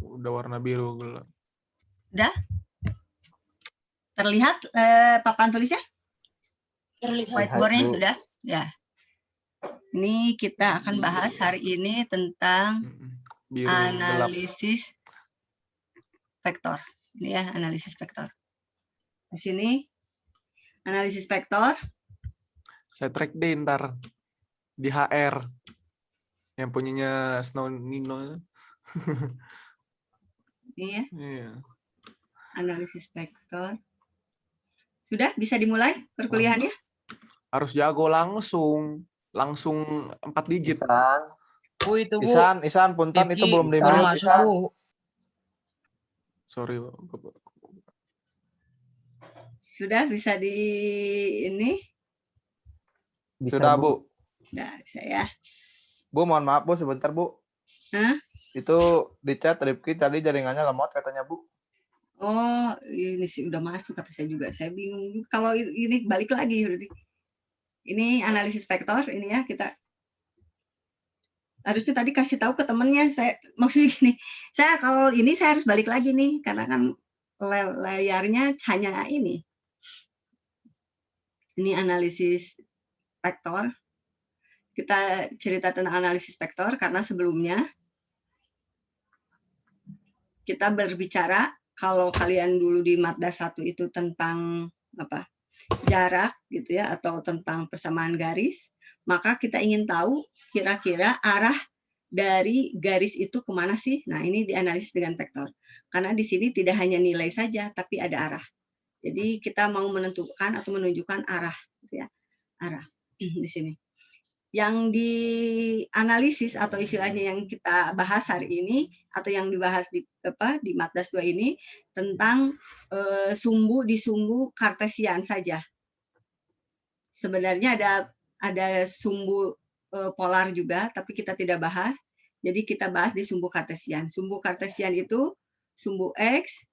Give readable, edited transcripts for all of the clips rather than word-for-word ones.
Udah warna biru gelap. Udah? Terlihat papan tulisnya? Terlihat. Whiteboard-nya sudah? Ya. Ini kita akan bahas hari ini tentang Biru gelap. analisis vektor. Ini ya, analisis vektor. Di sini analisis vektor. Saya track deh ntar di HR yang punyanya Snow Nino. Ini ya, Iya. analisis vektor. Sudah bisa dimulai perkuliahannya? Harus jago langsung 4 digit. Isan, Bu itu Bu. Isan, punten itu belum baru dimulai. masuk Isan. Bu. Sorry. Sudah bisa di ini? Sudah, Bu. Sudah, saya. Bu, mohon maaf Bu, sebentar Bu. Hah? Itu di chat Rifki tadi jaringannya lemot katanya Bu. Oh, ini sih udah masuk kata saya juga. Saya bingung. Kalau ini balik lagi berarti. Ini analisis vektor ini ya, kita harusnya tadi kasih tahu ke temennya. Saya maksudnya gini, saya kalau ini saya harus balik lagi nih karena kan layarnya hanya ini. Ini analisis vektor. Kita cerita tentang analisis vektor karena sebelumnya kita berbicara kalau kalian dulu di Matda 1 itu tentang apa? Jarak gitu ya, atau tentang persamaan garis, maka kita ingin tahu kira-kira arah dari garis itu kemana sih? Nah, ini dianalisis dengan vektor. Karena di sini tidak hanya nilai saja, tapi ada arah. Jadi kita mau menentukan atau menunjukkan arah, gitu ya, arah di sini. Yang dianalisis atau istilahnya yang kita bahas hari ini atau yang dibahas di Matdas 2 ini tentang sumbu di sumbu kartesian saja. Sebenarnya ada sumbu polar juga, tapi kita tidak bahas. Jadi kita bahas di sumbu kartesian. Sumbu kartesian itu sumbu X,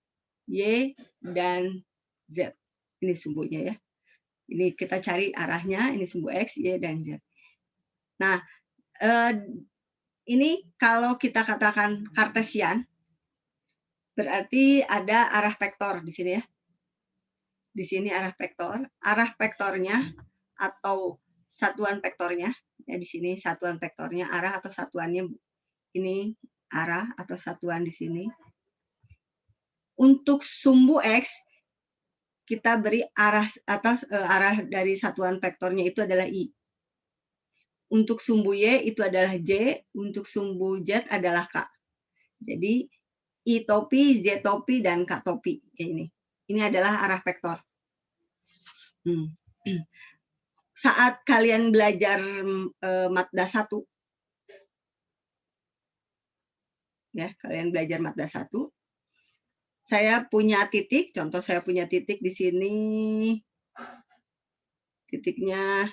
Y, dan Z. Ini sumbunya ya. Ini kita cari arahnya, ini sumbu X, Y, dan Z. Nah, ini kalau kita katakan kartesian, berarti ada arah vektor di sini ya. Di sini arah vektor. Arah vektornya atau satuan vektornya, ya di sini satuan vektornya, arah atau satuannya ini arah atau satuan di sini. Untuk sumbu X, kita beri arah atas arah dari satuan vektornya itu adalah I. Untuk sumbu Y itu adalah J, untuk sumbu Z adalah K. Jadi I topi, Z topi, dan K topi. Ya, ini adalah arah vektor. Saat kalian belajar Matda 1, ya, kalian belajar Matda 1, saya punya titik, contoh saya punya titik di sini, titiknya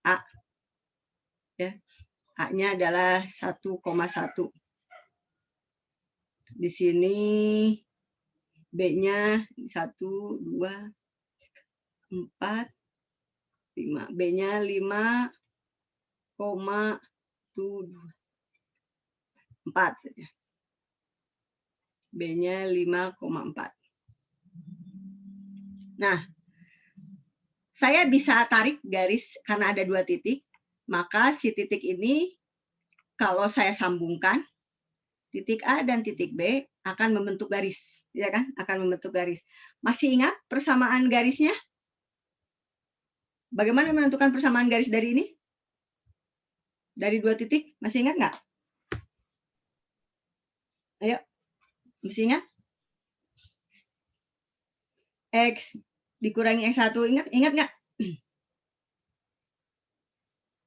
A. Ya, A-nya adalah 1,1. Di sini B-nya 1, 2, 4, 5. B-nya 5,4 saja. B-nya 5,4. Nah, saya bisa tarik garis karena ada 2 titik. Maka si titik ini kalau saya sambungkan, titik A dan titik B akan membentuk garis, ya kan? Akan membentuk garis. Masih ingat persamaan garisnya? Bagaimana menentukan persamaan garis dari ini? Dari 2 titik, masih ingat nggak? Ayo, masih ingat? X dikurangi X1, ingat nggak?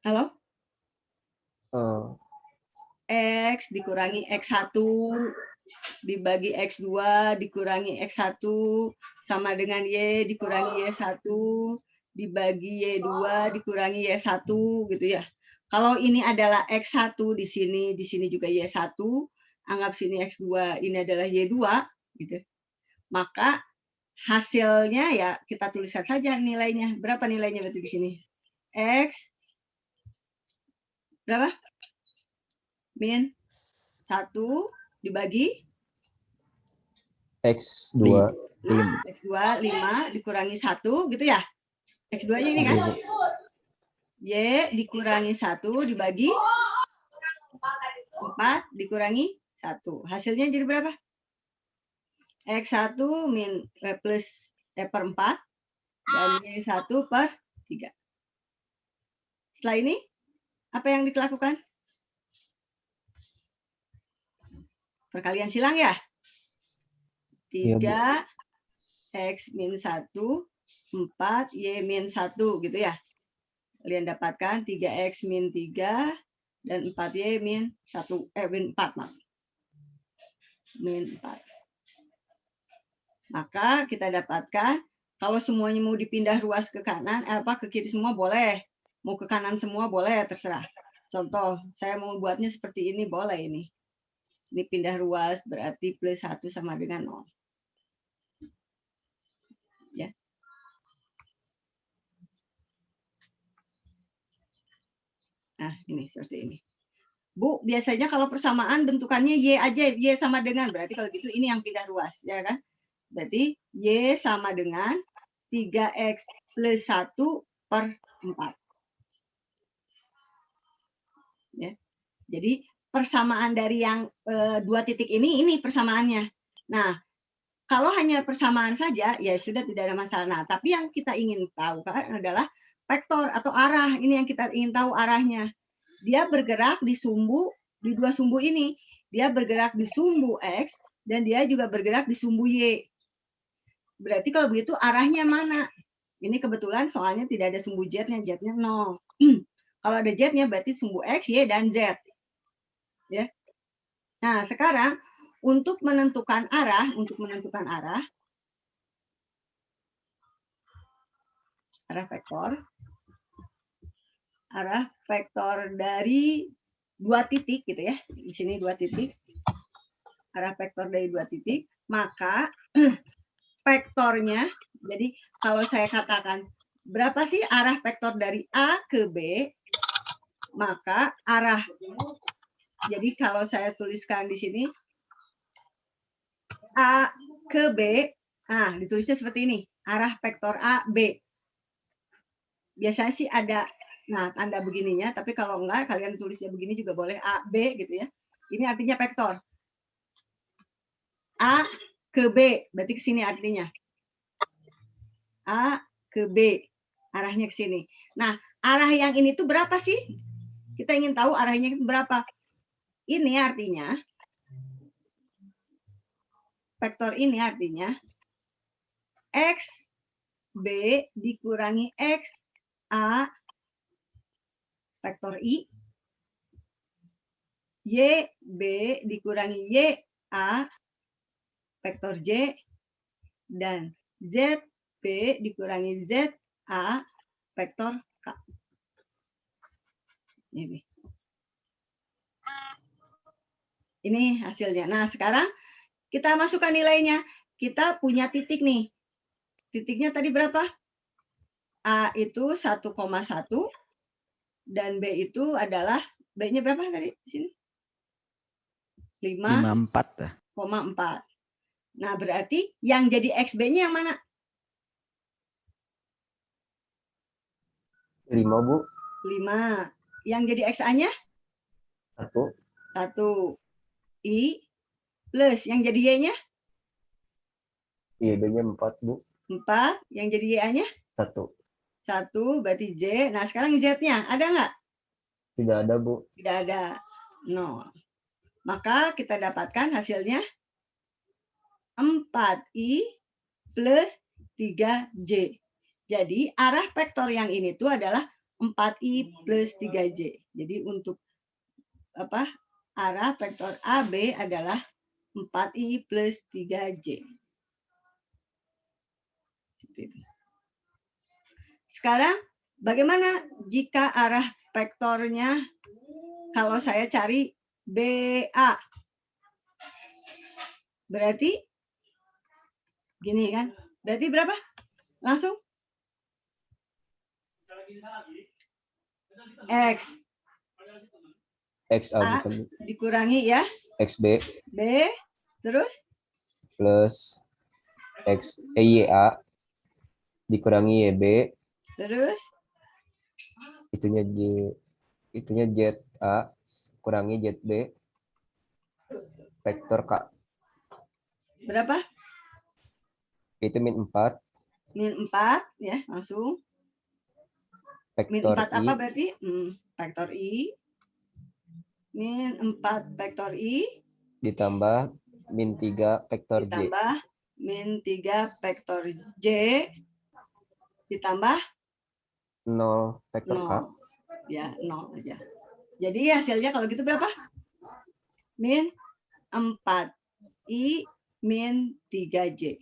Halo? X dikurangi X1 dibagi X2 dikurangi X1 sama dengan Y dikurangi Y1 dibagi Y2 dikurangi Y1 gitu ya. Kalau ini adalah X1 di sini juga Y1, anggap sini X2, ini adalah Y2 gitu. Maka hasilnya ya kita tuliskan saja nilainya. Berapa nilainya berarti di sini? X berapa? min 1 dibagi X2 X2 5 dikurangi 1 gitu ya. X2-nya ini kan. Y dikurangi 1 dibagi 4 dikurangi 1. Hasilnya jadi berapa? X1 min plus per 4 dan Y1 per 3. Setelah ini, apa yang dilakukan? Perkalian silang ya? 3 X min 1, 4 Y min 1 gitu ya. Kalian dapatkan 3X min 3 dan 4Y min 1, min 4. Maaf. Min 4. Maka kita dapatkan, kalau semuanya mau dipindah ruas ke kanan, ke kiri semua boleh. Mau ke kanan semua boleh, terserah. Contoh, saya mau buatnya seperti ini, boleh ini. Ini pindah ruas, berarti plus 1 sama dengan 0. Ya. Nah, ini seperti ini. Bu, biasanya kalau persamaan bentukannya Y aja, Y sama dengan. Berarti kalau gitu ini yang pindah ruas, ya kan? Berarti Y sama dengan 3X plus 1 per 4. Ya. Jadi persamaan dari yang 2 titik ini persamaannya. Nah, kalau hanya persamaan saja, ya sudah tidak ada masalah. Nah, tapi yang kita ingin tahu kan adalah vektor atau arah. Ini yang kita ingin tahu arahnya. Dia bergerak di dua sumbu ini. Dia bergerak di sumbu X dan dia juga bergerak di sumbu Y. Berarti kalau begitu arahnya mana? Ini kebetulan soalnya tidak ada sumbu Z-nya, Z-nya 0. Kalau ada Z-nya berarti sumbu X, Y, dan Z. Ya. Nah, sekarang untuk menentukan arah, arah vektor dari 2 titik gitu ya. Di sini 2 titik. Arah vektor dari 2 titik, maka vektornya, jadi kalau saya katakan berapa sih arah vektor dari A ke B, maka arah, jadi kalau saya tuliskan di sini A ke B, nah ditulisnya seperti ini, arah vektor A, B. Biasanya sih ada, nah tanda begininya, tapi kalau enggak kalian tulisnya begini juga boleh, A, B gitu ya. Ini artinya vektor. A ke B, berarti ke sini artinya. A ke B, arahnya ke sini. Nah, arah yang ini tuh berapa sih? Kita ingin tahu arahnya berapa. Ini artinya, vektor ini artinya, X, B dikurangi X, A, vektor I, Y, B dikurangi Y, A, vektor J, dan Z, B dikurangi Z, A, vektor K. Ini hasilnya. Nah, sekarang kita masukkan nilainya. Kita punya titik nih. Titiknya tadi berapa? A itu 1,1 dan B itu adalah, B-nya berapa tadi di sini? 5,4. Nah, berarti yang jadi XB-nya yang mana? 5, Bu. 5. Yang jadi XA-nya? 1. 1. I plus yang jadi Y-nya? Y-nya 4, Bu. 4. Yang jadi Y-nya? 1. 1 berarti Z. Nah, sekarang Z-nya ada nggak? Tidak ada, Bu. Tidak ada. 0. Maka kita dapatkan hasilnya 4I plus 3J. Jadi arah vektor yang ini tuh adalah 4I plus 3J. Jadi untuk arah vektor AB adalah 4I plus 3J. Sekarang bagaimana jika arah vektornya kalau saya cari BA? Berarti gini kan? Berarti berapa? Langsung? X. X A A bukan Bu. dikurangi ya, XB B, terus plus YA dikurangi YB terus itunya ZA kurangi ZB vektor K berapa? itu min 4 Min 4 ya, langsung. Min vektor 4 I apa berarti? Vektor I. Min 4 vektor I ditambah min 3 vektor J ditambah min 3 vektor J ditambah 0 vektor K 0. Ya, 0 aja. Jadi hasilnya kalau gitu berapa? Min 4I min 3J.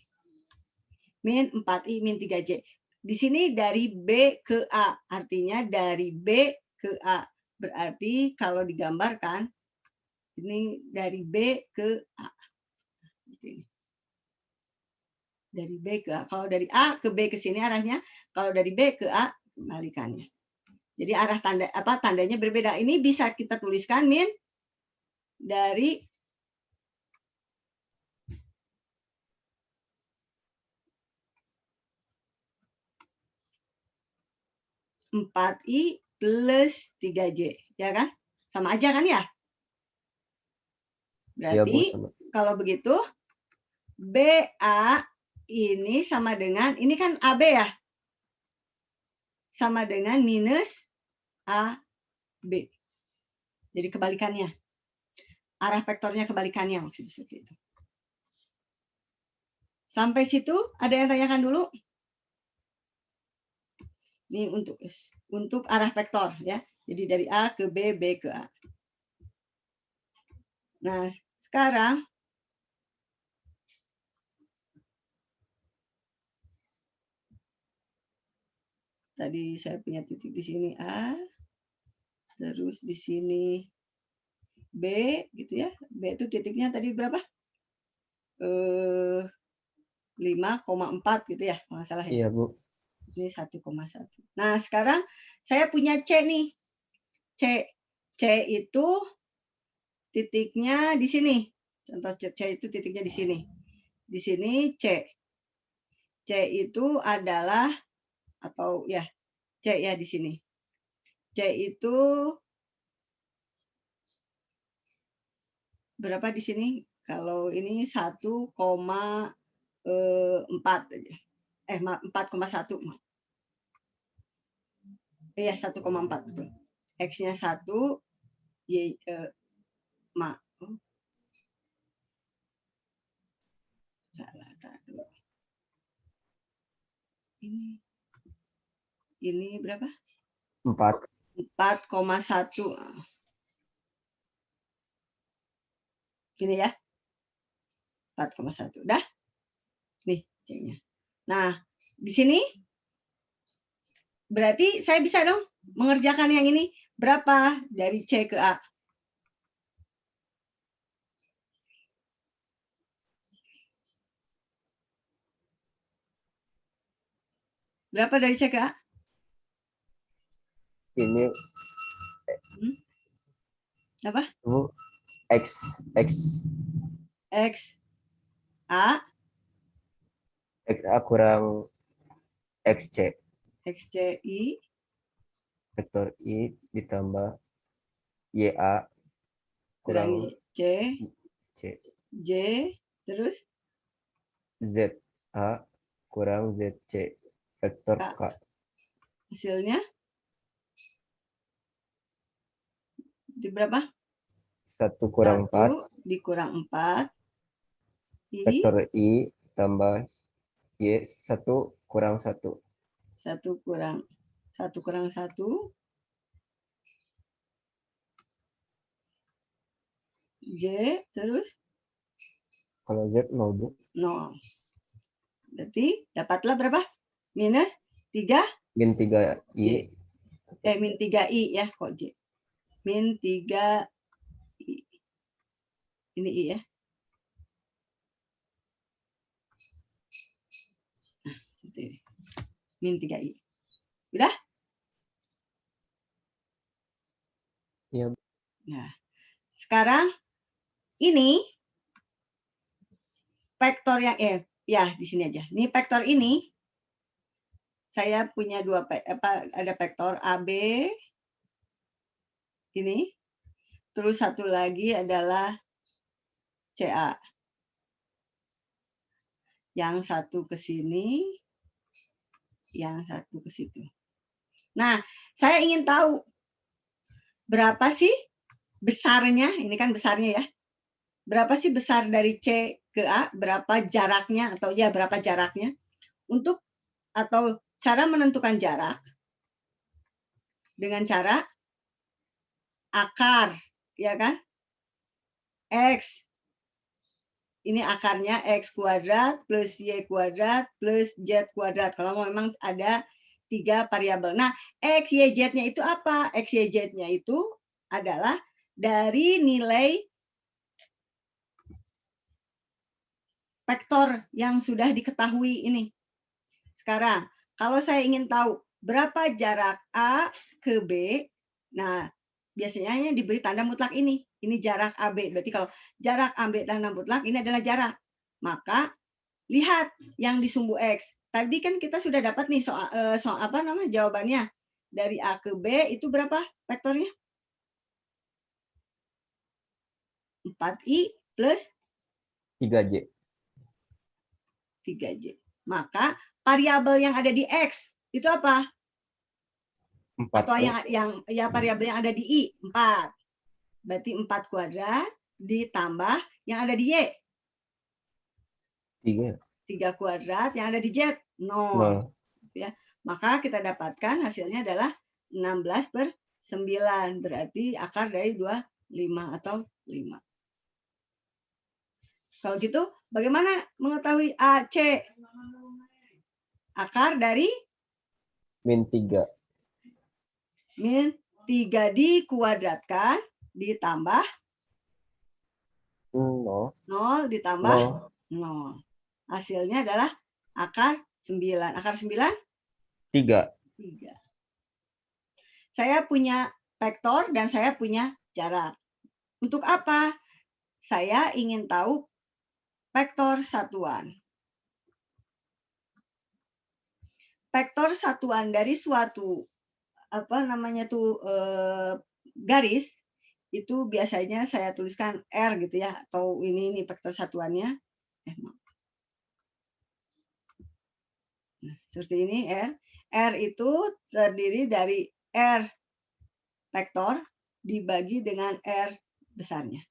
Min 4I min 3J. Di sini dari B ke A. Artinya dari B ke A. Berarti kalau digambarkan, ini dari B ke A. Dari B ke A. Kalau dari A ke B ke sini arahnya, kalau dari B ke A kebalikannya. Jadi arah tandanya berbeda. Ini bisa kita tuliskan min dari empat I plus 3J, ya kan? Sama aja kan ya? ya Bu Berarti sama. kalau begitu BA ini sama dengan, ini kan AB ya? Sama dengan minus AB. Jadi kebalikannya. Arah vektornya kebalikannya maksudnya seperti itu. Sampai situ ada yang tanyakan dulu? Ini untuk arah vektor ya. Jadi dari A ke B, B ke A. Nah, sekarang tadi saya punya titik di sini A, terus di sini B gitu ya. B itu titiknya tadi berapa? 5,4 gitu ya, kalau nggak salah ya. Iya Bu. Ini 1,1. Nah, sekarang saya punya C nih. C itu titiknya di sini. Contoh C itu titiknya di sini. Di sini C. C itu adalah atau ya C ya di sini. C itu berapa di sini? Kalau ini 1,4 aja. 4,1. Iya, 1,4 betul. X-nya 1, Y salah dulu. Ini berapa? 4 4,1. Ini ya. 4,1. Udah? Nih C-nya. Nah, di sini berarti saya bisa dong mengerjakan yang ini. Berapa dari C ke A? Berapa dari C ke A? ini Apa? Bu X X A kurang XC XCI vektor I ditambah YA kurang kurangi C C terus ZA kurang ZC vektor K. K. Hasilnya di berapa? 1 kurang 4 dikurang 4 I vektor I tambah Y 1 kurang 1 1 kurang 1 J terus kalau Z 0 Bu 0. Berarti dapatlah berapa? Minus 3 min 3 I min 3I ya kok J. Min 3 I. Ini I ya. Nah, seperti ini. Min 3I. Udah? Iya. Nah, sekarang ini vektor yang ya di sini aja. Ini vektor ini saya punya ada vektor AB ini. Terus satu lagi adalah CA. Yang satu ke sini, yang satu ke situ. Nah, saya ingin tahu berapa sih besarnya, ini kan besarnya ya. Berapa sih besar dari C ke A, berapa jaraknya atau ya berapa jaraknya? Untuk atau cara menentukan jarak dengan cara akar, ya kan? X. Ini akarnya X kuadrat plus Y kuadrat plus Z kuadrat. Kalau memang ada 3 variabel. Nah, X, Y, Z-nya itu apa? X, Y, Z-nya itu adalah dari nilai vektor yang sudah diketahui ini. Sekarang, kalau saya ingin tahu berapa jarak A ke B, nah biasanya diberi tanda mutlak ini. Ini jarak AB. Berarti kalau jarak AB tanda mutlak, ini adalah jarak. Maka lihat yang di sumbu X. Tadi kan kita sudah dapat nih soal apa namanya jawabannya. Dari A ke B itu berapa vektornya? 4I plus 3J. 3J. Maka variabel yang ada di X itu apa? 4. Atau yang variabel yang ada di I, 4. Berarti 4 kuadrat ditambah yang ada di Y. 3. 3 kuadrat yang ada di Z, 0. Ya. Maka kita dapatkan hasilnya adalah 16/9. Berarti akar dari 25 atau 5. Kalau gitu, bagaimana mengetahui AC? Akar dari -3. -3 dikuadratkan ditambah 0. 0 ditambah 0. Hasilnya adalah akar 9. Akar 9? 3. 3. Saya punya vektor dan saya punya jarak. Untuk apa? Saya ingin tahu vektor satuan. Vektor satuan dari suatu garis itu biasanya saya tuliskan R gitu ya, atau ini vektor satuannya. Nah, seperti ini R. R itu terdiri dari R vektor dibagi dengan R besarnya.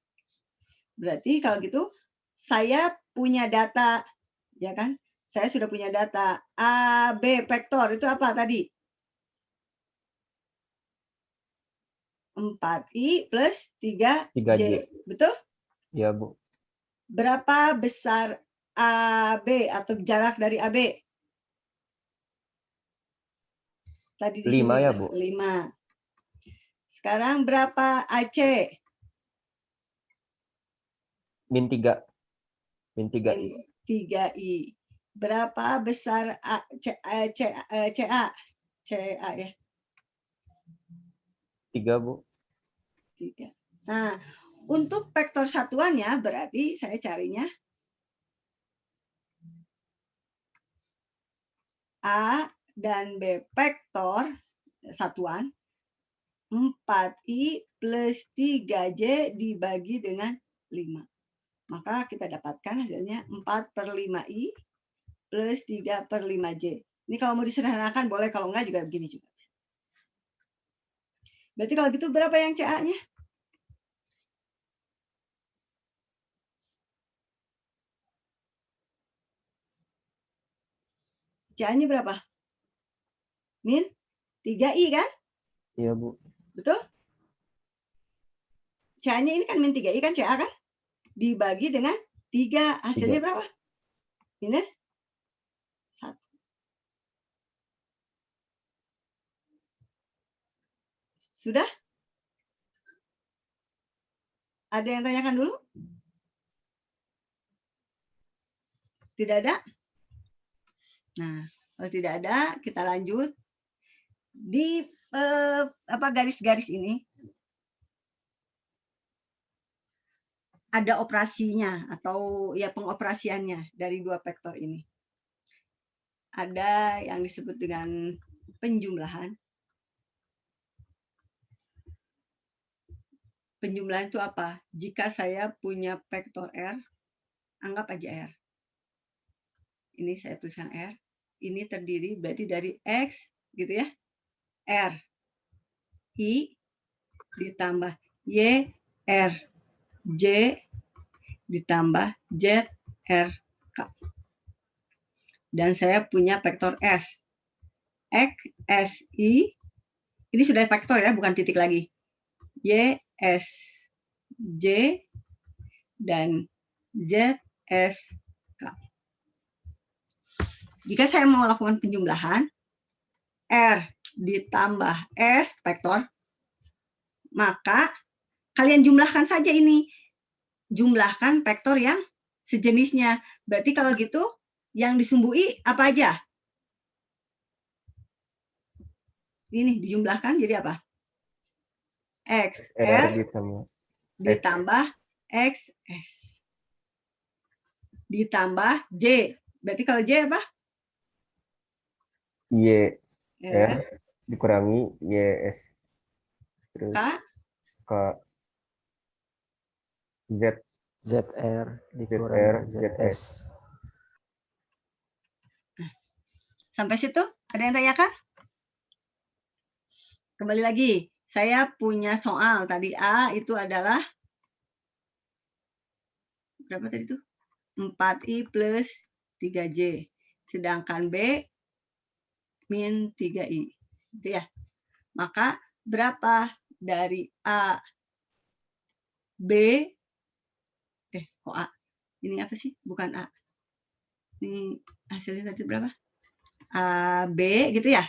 Berarti kalau gitu saya punya data, ya kan? Saya sudah punya data AB vektor itu apa tadi? 4I plus 3J. Betul? Ya, Bu. Berapa besar AB atau jarak dari AB? Tadi di 5 sini ya, Bu. 5. Sekarang berapa AC? -3. -3I. 3I. Berapa besar CA? CA ya. 3, Bu. 3. Nah, untuk vektor satuannya berarti saya carinya A dan B vektor satuan 4I plus 3J dibagi dengan 5. Maka kita dapatkan hasilnya 4/5I plus 3/5J. Ini kalau mau disederhanakan boleh, kalau enggak juga begini juga. Berarti kalau gitu berapa yang CA-nya? CA-nya berapa? Min 3I kan? Iya, Bu. Betul? CA-nya ini kan min 3I kan, CA kan? Dibagi dengan 3. Hasilnya 3. berapa? Minus 1. Sudah? Ada yang tanyakan dulu? Tidak ada? Nah, kalau tidak ada, kita lanjut. Di garis-garis ini, ada operasinya atau ya pengoperasiannya dari dua vektor ini. Ada yang disebut dengan penjumlahan. Penjumlahan itu apa? Jika saya punya vektor R, anggap aja R. Ini saya tuliskan R. Ini terdiri berarti dari X gitu ya. R. I ditambah Y, R, J ditambah Z, R, K. Dan saya punya vektor S. X, S, I. Ini sudah vektor ya, bukan titik lagi. Y, S, J, dan Z, S, K. Jika saya mau melakukan penjumlahan, R ditambah S vektor, maka kalian jumlahkan saja ini. Jumlahkan vektor yang sejenisnya. Berarti kalau gitu, yang disumbui apa aja? Ini dijumlahkan jadi apa? X, XR R ditambah ditambah X, S. Ditambah J. Berarti kalau J apa? Y Ya. R dikurangi YS. Terus K, K Z ZR ZR dikurangi ZS. ZS. sampai situ ada yang tanyakan? Kembali lagi, saya punya soal tadi A itu adalah berapa tadi itu? 4I plus 3J. Sedangkan B min 3I. Gitu ya. Maka berapa dari A B kok A? Ini apa sih? Bukan A. Ini hasilnya tadi berapa? A B gitu ya.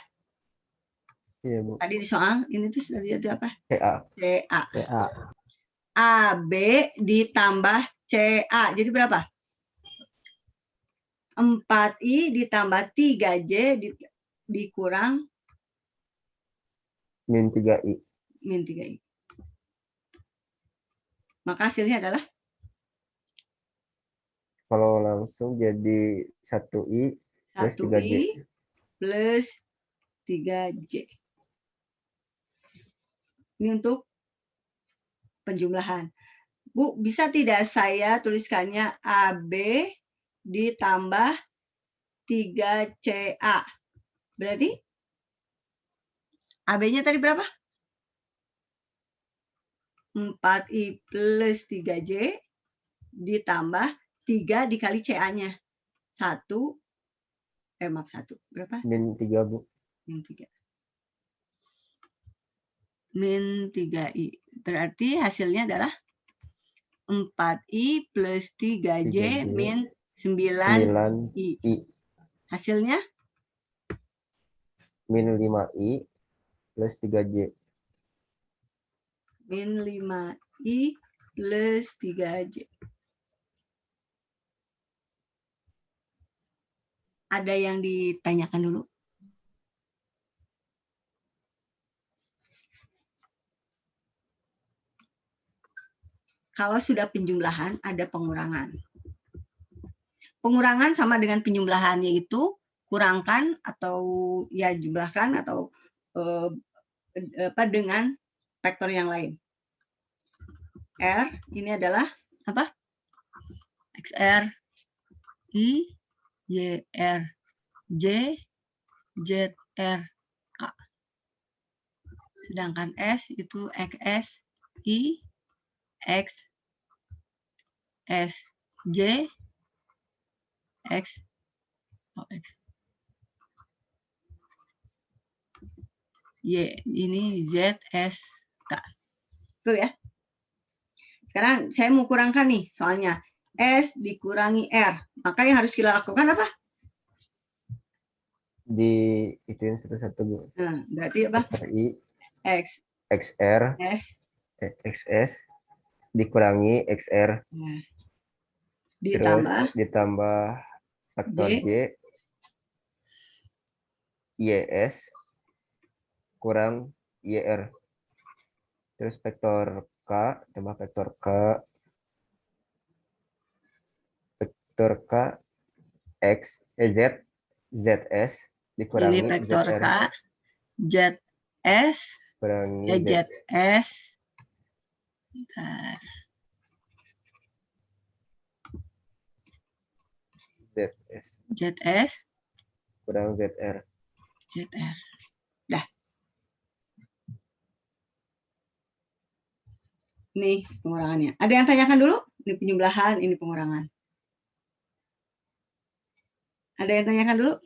Iya, Bu. Tadi di soal ini tuh tadi itu apa? CA. CA. PA. AB ditambah CA. Jadi berapa? 4I ditambah 3J dikurang Min 3I. min 3I. Maka hasilnya adalah Kalau langsung jadi 1I plus 3J. 1I plus 3J. Ini untuk penjumlahan. Bu, bisa tidak saya tuliskannya AB ditambah 3CA? Berarti AB-nya tadi berapa? 4I plus 3J ditambah 3 dikali CA-nya. 1. Berapa? Min 3, Bu. Min 3. Min 3I. Berarti hasilnya adalah 4I plus 3J 3J min 9I. 9I. Hasilnya Min 5I plus 3J. min 5I plus 3J. Ada yang ditanyakan dulu? Kalau sudah penjumlahan, ada pengurangan. Pengurangan sama dengan penjumlahan, yaitu kurangkan atau ya jumlahkan atau dengan vektor yang lain. R ini adalah apa? XR, I, YR, J, ZR, K. Sedangkan S itu XS, I, X, S, J, X, X. Y, ini Z, S, K. Betul ya? Sekarang saya mau kurangkan nih, soalnya S dikurangi R. Maka yang harus kita lakukan apa? Di ituin satu-satu, Bu. Nah, berarti apa? I, X, XR, S, XS dikurangi XR. nah, Terus ditambah faktor J, YS kurang YR. Terus vektor K tambah vektor K vektor K X Z ZS Ini dikurangi vektor ZR K, ZS, kurangi ZS. Bentar. ZS ZS, kurang ZR. ZR. Dah. Nih pengurangannya. Ada yang tanyakan dulu? Ini penjumlahan, ini pengurangan. Ada yang tanyakan dulu?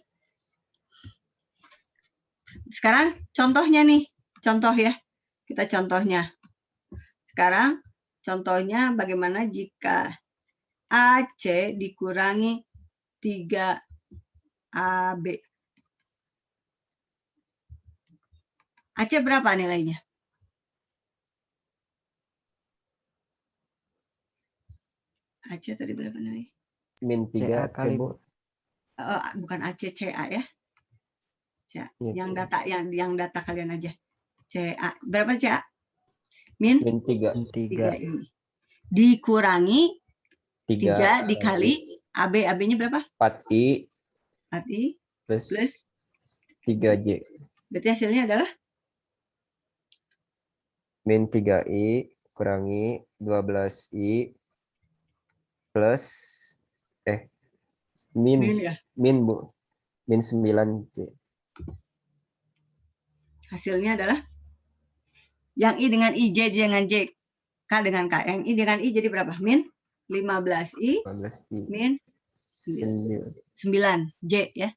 Sekarang contohnya nih. Contoh ya. Kita contohnya. Sekarang contohnya bagaimana jika AC dikurangi 3AB. AC berapa nilainya? AC tadi berapa nilai? Min 3 CA kali, Bu. Bukan AC, CA ya. CA. Iya, Yang data kalian aja. CA. Berapa CA? Min Min 3 3. 3I. Dikurangi 3 3 dikali AB. AB-nya berapa? 4I 4I plus plus 3J. berarti hasilnya adalah Min 3I kurangi 12I plus min min ya. min Bu. Min 9J. Hasilnya adalah yang I dengan I, J dengan J, K dengan K. Yang I dengan I jadi berapa? Min 15I 15I min 9. 9 J ya.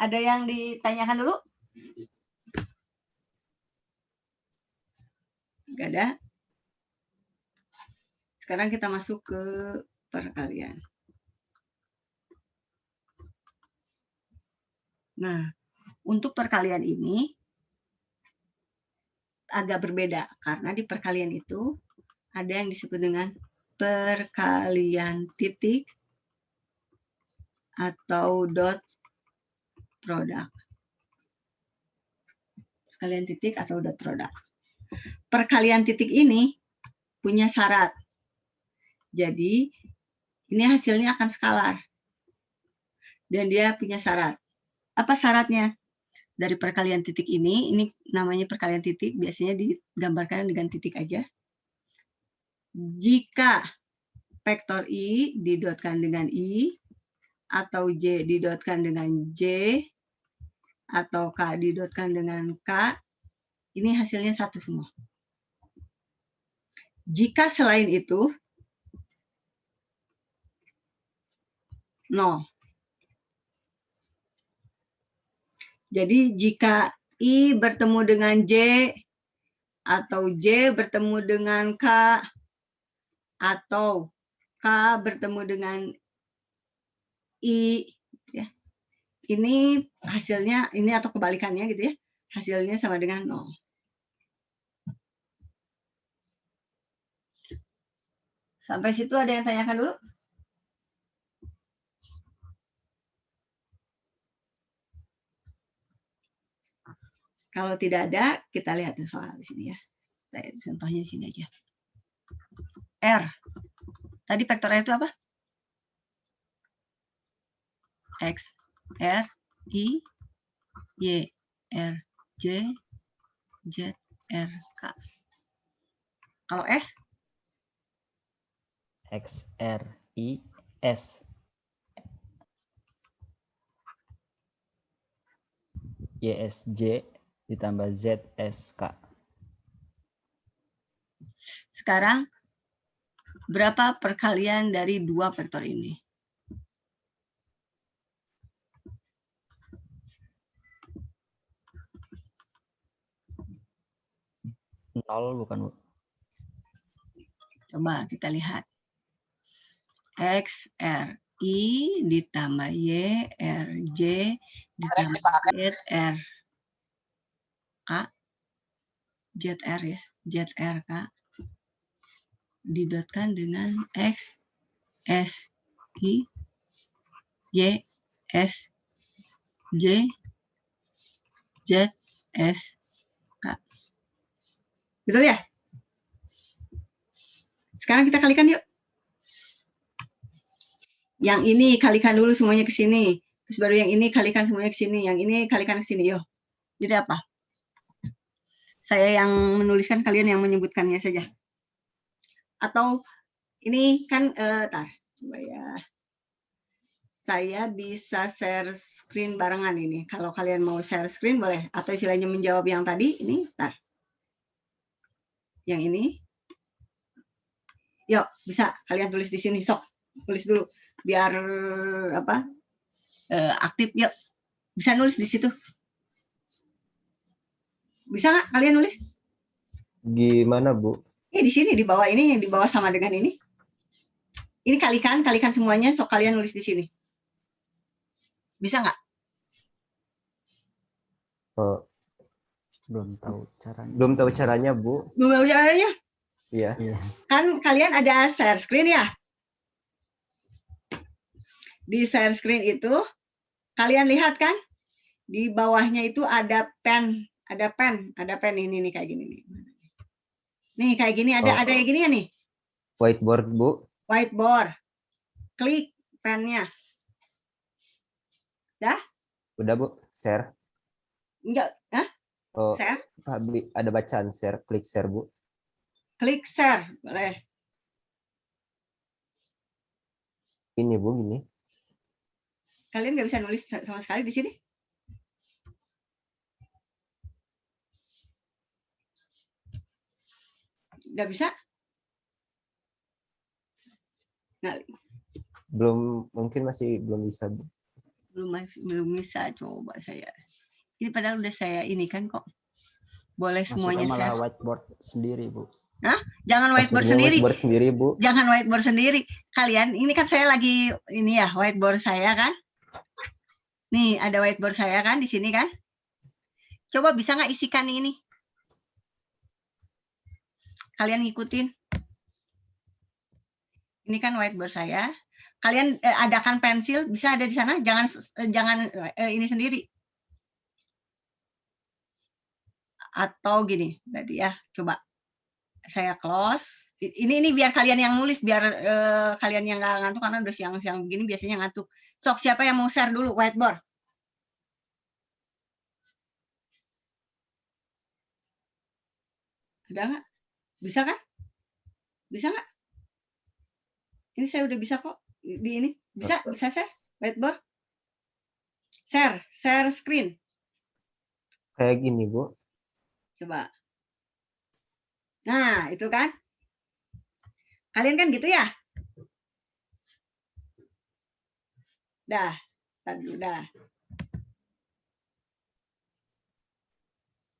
Ada yang ditanyakan dulu? Enggak ada. Sekarang kita masuk ke perkalian. Nah, untuk perkalian ini agak berbeda karena di perkalian itu ada yang disebut dengan perkalian titik atau dot product. Perkalian titik atau dot product. Perkalian titik ini punya syarat. Jadi, ini hasilnya akan skalar. Dan dia punya syarat. Apa syaratnya? Dari perkalian titik ini namanya perkalian titik, biasanya digambarkan dengan titik aja. Jika vektor I didotkan dengan I, atau J didotkan dengan J, atau K didotkan dengan K, ini hasilnya satu semua. Jika selain itu, 0. Jadi jika I bertemu dengan J, atau J bertemu dengan K, atau K bertemu dengan I, ya. Ini hasilnya, ini atau kebalikannya gitu ya, hasilnya sama dengan 0. Sampai situ ada yang tanyakan dulu? Kalau tidak ada, kita lihat soal di sini ya. Saya contohnya di sini aja. R. Tadi vektor R itu apa? X, R, I, Y, R, J, Z, R, K. Kalau S? X, R, I, S. YSJ ditambah ZSK. Sekarang, berapa perkalian dari dua vektor ini? Nol bukan, Bu? Coba kita lihat. X, R, I ditambah Y, R, J ditambah Z, R, K. ZR ya, ZRK didotkan dengan X, S, I, Y, S, J, Z, S, K. Betul ya? Sekarang kita kalikan yuk. Yang ini kalikan dulu semuanya ke sini. Terus baru yang ini kalikan semuanya ke sini. Yang ini kalikan ke sini. Yuk. Jadi apa? Saya yang menuliskan, kalian yang menyebutkannya saja. Atau ini kan, coba ya. Saya bisa share screen barengan ini. Kalau kalian mau share screen boleh. Atau istilahnya menjawab yang tadi, ini, yang ini. Yuk, bisa kalian tulis di sini. Sok, tulis dulu. Biar apa? Aktif, yuk. Bisa nulis di situ. Bisa nggak kalian nulis? Gimana, Bu? Di sini, di bawah ini, yang di bawah sama dengan ini. Ini kalikan semuanya, sok kalian nulis di sini. Bisa nggak? Oh, Belum tahu caranya. belum tahu caranya, Bu. Belum tahu caranya? Iya. Iya. Kan kalian ada share screen ya? Di share screen itu, kalian lihat kan? Di bawahnya itu ada pen ini nih kayak gini nih. Nih kayak gini ada yang gini ya nih. Whiteboard, Bu. Whiteboard. Klik pennya. Udah, Bu. Share. Enggak, Oh, share. Fabi, ada bacaan share. Klik share, Bu. Klik share, boleh. Ini, Bu, gini. Kalian nggak bisa nulis sama sekali di sini? Nggak bisa? Nggak, Mungkin masih belum bisa, Bu. belum bisa. Coba saya. Ini padahal udah saya ini kan kok. Boleh Masuknya semuanya malah share. whiteboard sendiri, Bu. Jangan whiteboard Maksudnya sendiri. whiteboard sendiri, Bu. Jangan whiteboard sendiri. Kalian, ini kan saya lagi ini ya, whiteboard saya kan. Nih, ada whiteboard saya kan di sini kan. Coba bisa nggak isikan ini? Kalian ngikutin. Ini kan whiteboard saya. Kalian adakan pensil, bisa ada di sana. Jangan ini sendiri. Atau gini, berarti ya. Coba saya close. Ini biar kalian yang nulis, biar kalian yang nggak ngantuk, karena udah siang-siang begini biasanya ngantuk. Sok, siapa yang mau share dulu whiteboard? Ada nggak? Bisa kan? Bisa nggak? Ini saya udah bisa kok. Di ini bisa share whiteboard. Share screen. Kayak gini, Bu. Coba. Nah, itu kan. Kalian kan gitu ya? Dah, tadi udah.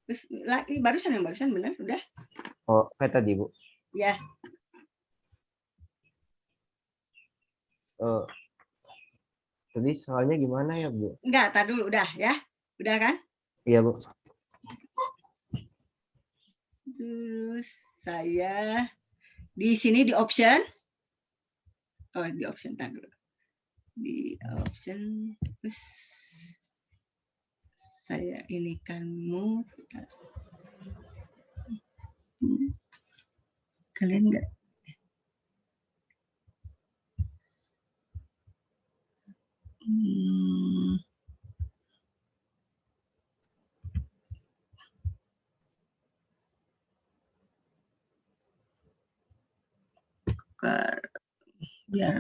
Terus barusan benar, udah. Oh, kayak tadi, Bu. Ya. Tadi soalnya gimana ya, Bu? Enggak, tar dulu udah ya. Udah kan? Iya, Bu. Terus saya di sini di option. Oh, di option tar dulu. Di option terus saya ini kan move. Kalian enggak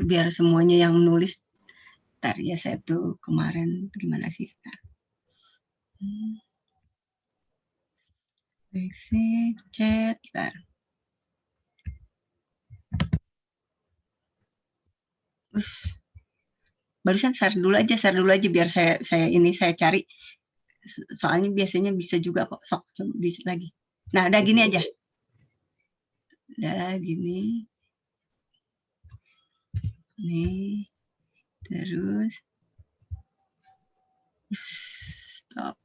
biar semuanya yang menulis. Ntar ya, saya tuh kemarin gimana sih? Exit chat. Ntar. Barusan share dulu aja biar saya cari. Soalnya biasanya bisa juga kok. Sok di lagi. Nah, udah gini aja. Udah gini. Nih. Terus stop.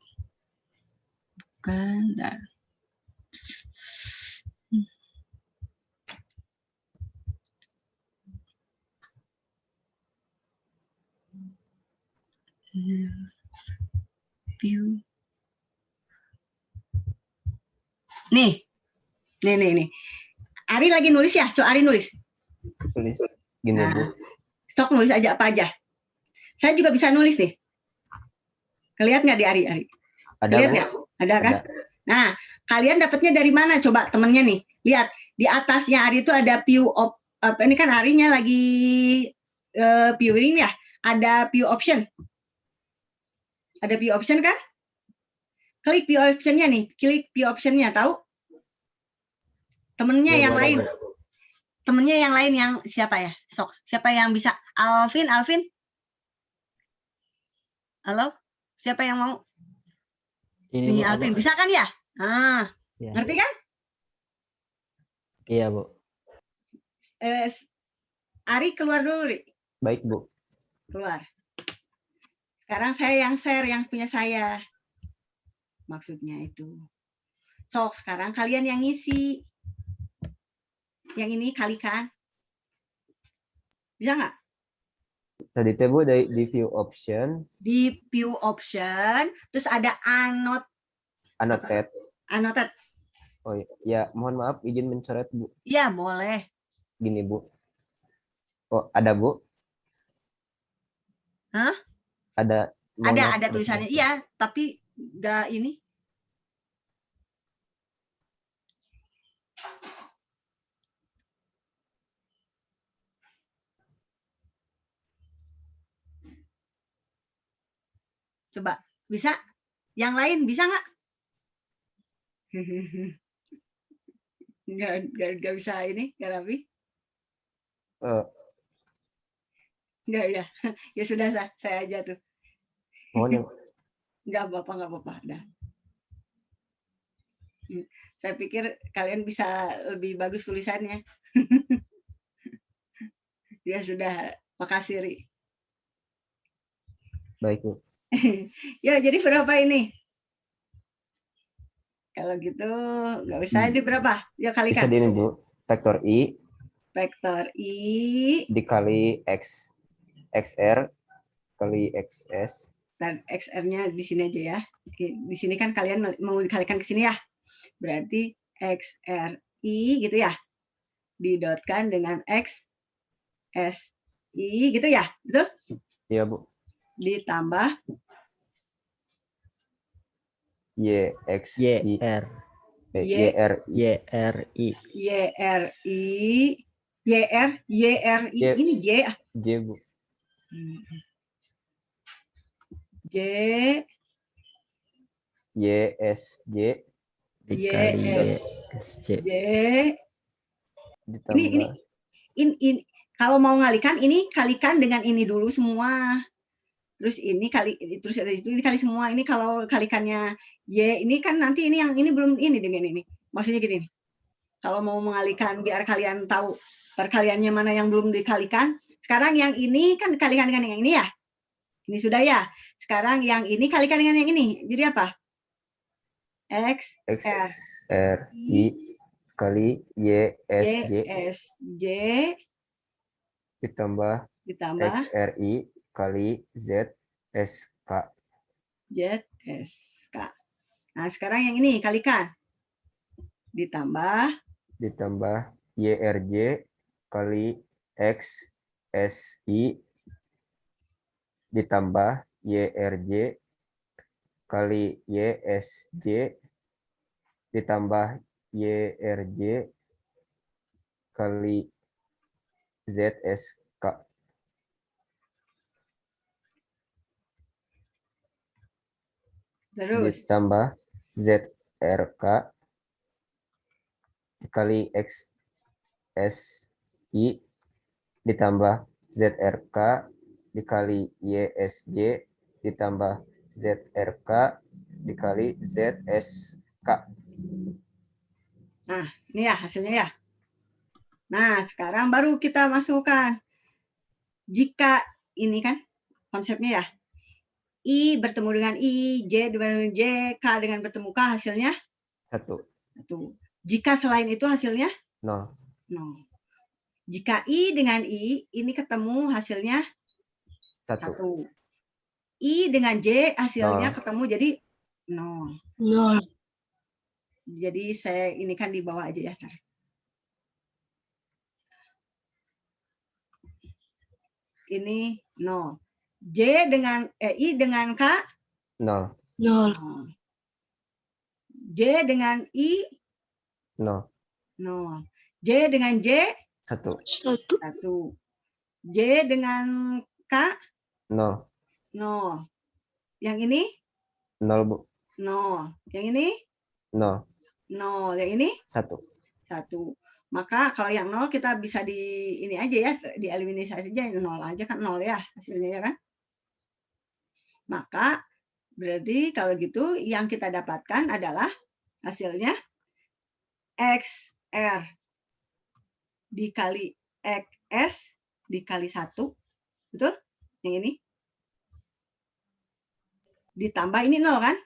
Bukan, dah. View. Nih. Nih. Ari lagi nulis ya? Coba Ari nulis. Tulis gini Nah, Bu. sok nulis aja apa aja. Saya juga bisa nulis nih. Kelihatan nggak di Ari? Ada Kelihatan Bu? nggak? Ada kan? Ada. Nah, kalian dapatnya dari mana? Coba temennya nih. Lihat, di atasnya Ari itu ada ini kan Arinya lagi viewing ya. Ada view option. Ada view option kan? Klik view option-nya nih. Klik view option-nya, tahu? Temennya Ya, yang Bu, ada, lain. Bu. Temennya yang lain yang siapa ya? Sok, siapa yang bisa? Alvin? Halo? Siapa yang mau? Ini Nih, Bu, Alvin. Bisa kan ya? Ah, ya. ngerti kan? Iya Bu. Ari keluar dulu, Ri. Baik Bu. Keluar. Sekarang saya yang share, yang punya saya. Maksudnya itu. Sok, sekarang kalian yang ngisi. Yang ini kalikan. Bisa nggak? Tadi teh Bu di view option, Di view option, terus ada annotate. annotate. Oh ya, mohon maaf izin mencoret Bu. Iya, boleh. Gini Bu. Oh, ada Bu? Hah? Ada. mohon maaf, Ada tulisannya. Iya, tapi nggak ini. Coba, bisa? Yang lain bisa nggak? Nggak bisa ini, nggak rapi? Eh, Nggak ya? Ya sudah, saya aja tuh. mohon ya. Nggak apa-apa. Dah. Saya pikir kalian bisa lebih bagus tulisannya. Ya sudah, makasih Ri. Baik Bu. Ya, jadi berapa ini? Kalau gitu nggak usah, ini berapa? Ya Bisa kalikan. di ini Bu. Vektor I Vektor I dikali X XR kali XS. dan XR-nya di sini aja ya. Di sini kan kalian mau dikalikan ke sini ya. Berarti XRI gitu ya. Didotkan dengan XSI gitu ya. Betul? Iya Bu. Ditambah YXI YR. YRI. YRI. YRI. Ini J. J Bu. J. YSJ Dikali YSJ. YSJ. ditambah Ini kalau mau ngalikan ini kalikan dengan ini dulu semua. Terus ini terus dari itu ini kali semua. Ini kalau kalikannya Y, ini kan nanti ini yang ini belum ini dengan ini. Maksudnya gini nih. Kalau mau mengalihkan biar kalian tahu perkaliannya mana yang belum dikalikan. Sekarang yang ini kan dikalikan dengan yang ini ya. Ini sudah ya. Sekarang yang ini kalikan dengan yang ini. Jadi apa? XRI kali YSJ ditambah XRI kali ZSK. ZSK. Nah, sekarang yang ini kalikan. Ditambah YRJ kali XSI ditambah YRJ kali YSJ ditambah YRJ kali ZSK. terus Ditambah ZRK dikali XSI ditambah ZRK dikali YSJ ditambah ZRK dikali ZSK. Nah, ini ya hasilnya ya. Nah, sekarang baru kita masukkan. Jika ini kan konsepnya ya. I bertemu dengan I, J dengan J, K dengan bertemu K, hasilnya 1. 1. Jika selain itu hasilnya 0. 0. Jika I dengan I, ini ketemu hasilnya 1. 1. I dengan J hasilnya 0. ketemu jadi 0. 0. Jadi saya ini kan di bawah aja ya. Ini 0. I dengan K 0. 0. 0. J dengan I 0. 0. J dengan J 1. 1. 1. J dengan K 0. 0. Yang ini 0, Bu. 0. Yang ini 0. 0. Yang ini 1. 1. Maka kalau yang 0 kita bisa di ini aja ya, dieliminasi aja 0 aja kan 0 ya hasilnya ya kan. Maka berarti kalau gitu yang kita dapatkan adalah hasilnya XR dikali XS dikali 1. Betul? Yang ini. Ditambah ini 0 kan?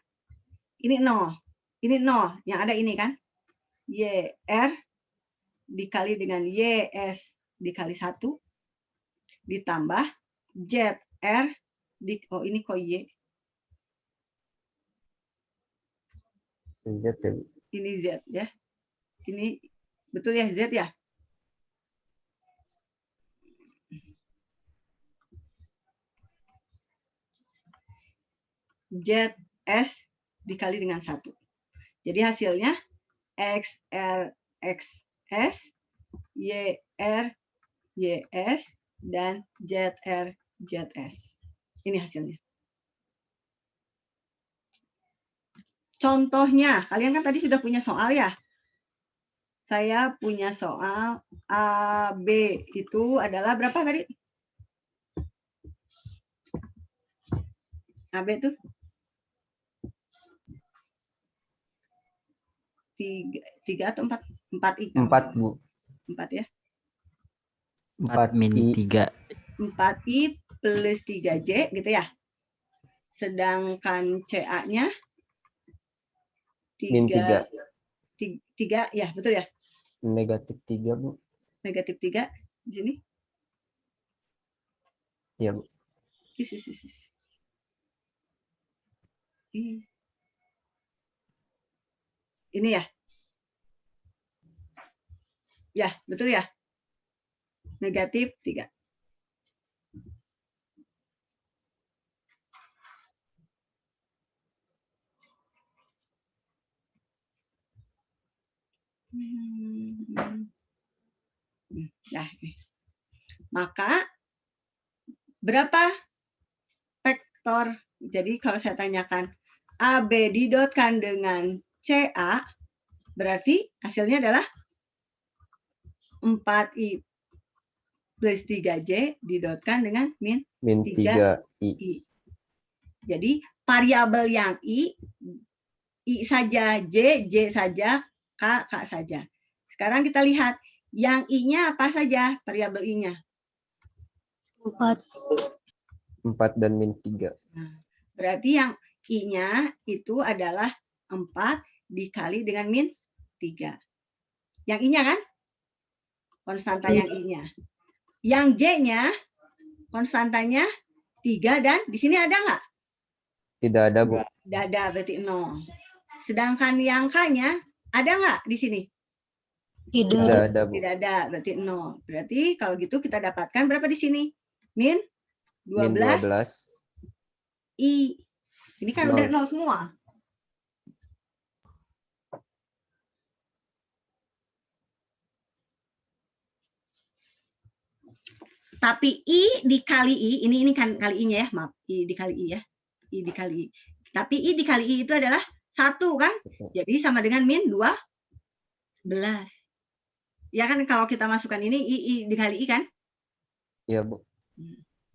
Ini 0. Ini 0. Yang ada ini kan? YR dikali dengan YS dikali 1 ditambah ZR oh ini kok Y. Z ya, Bu. Ini Z ya. Ini betul ya Z ya? ZS dikali dengan 1. Jadi hasilnya XR XS, YR YS, dan ZR ZS. Ini hasilnya. Contohnya, kalian kan tadi sudah punya soal ya? Saya punya soal AB itu adalah berapa tadi? AB itu 3 atau 4? 4 I. 4, Bu. 4 ya. 4 min 3. 4I plus 3J gitu ya. Sedangkan CA-nya Min 3. 3 ya, betul ya? Negatif 3, Bu. Negatif 3 di sini. Iya, Bu. Ini ya. Ya, betul ya? Negatif 3. Nah, maka berapa vektor? Jadi kalau saya tanyakan AB didotkan dengan CA, berarti hasilnya adalah 4I plus 3J didotkan dengan min Min 3 I. Jadi variabel yang I saja, J saja, K saja. Sekarang kita lihat yang I-nya apa saja variabel I-nya? 4. 4 dan min 3. Nah, berarti yang I-nya itu adalah 4 dikali dengan min 3. Yang I-nya kan? Konstanta yang I-nya. Yang J-nya konstantanya 3 dan di sini ada nggak? Tidak ada, Bu. Tidak ada, berarti 0. Sedangkan yang K-nya ada nggak di sini? Tidak. Tidak ada, Bu. Tidak ada, berarti 0. Berarti kalau gitu kita dapatkan berapa di sini? Min 12, Min 12. I. Ini kan 0. udah 0 semua. Tapi I dikali I, ini kan kali I-nya ya, maaf. I dikali I ya. I dikali I. Tapi I dikali I itu adalah 1 kan? Jadi sama dengan min 12. Ya kan kalau kita masukkan ini I dikali I kan? Iya, Bu.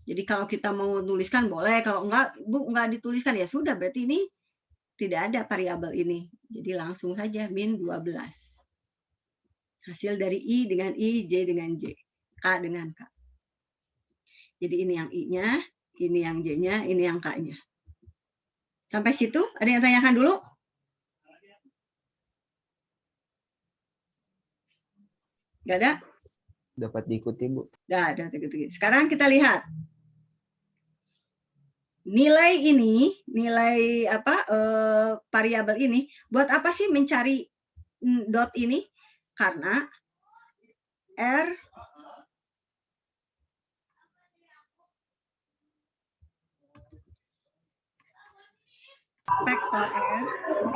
Jadi kalau kita mau tuliskan boleh, kalau enggak, Bu, enggak dituliskan ya sudah, berarti ini tidak ada variabel ini. Jadi langsung saja min 12. Hasil dari I dengan I, J dengan J, K dengan K. Jadi ini yang I-nya, ini yang J-nya, ini yang K-nya. Sampai situ, ada yang tanyakan dulu? Nggak ada? Dapat diikuti, Bu. Nggak ada. Sekarang kita lihat. Nilai ini, nilai apa variabel ini, buat apa sih mencari dot ini karena R vektor R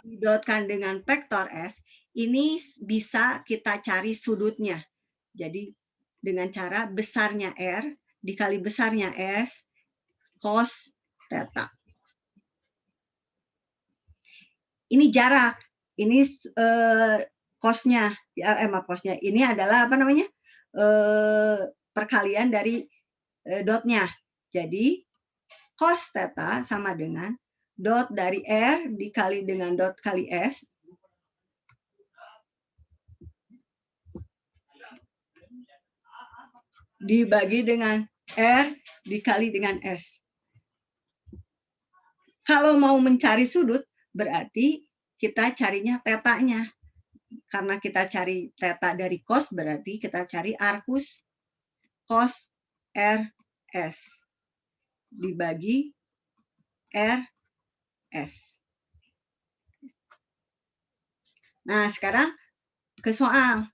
didotkan dengan vektor S, ini bisa kita cari sudutnya. Jadi dengan cara besarnya R dikali besarnya S cos theta. Ini jarak, ini cosnya, cosnya. Ini adalah apa namanya? Perkalian dari dotnya. Jadi cos theta sama dengan dot dari R dikali dengan dot kali S dibagi dengan R dikali dengan S. Kalau mau mencari sudut, berarti kita carinya tetanya. Karena kita cari theta dari cos, berarti kita cari arcus cos RS dibagi RS. Nah, sekarang ke soal.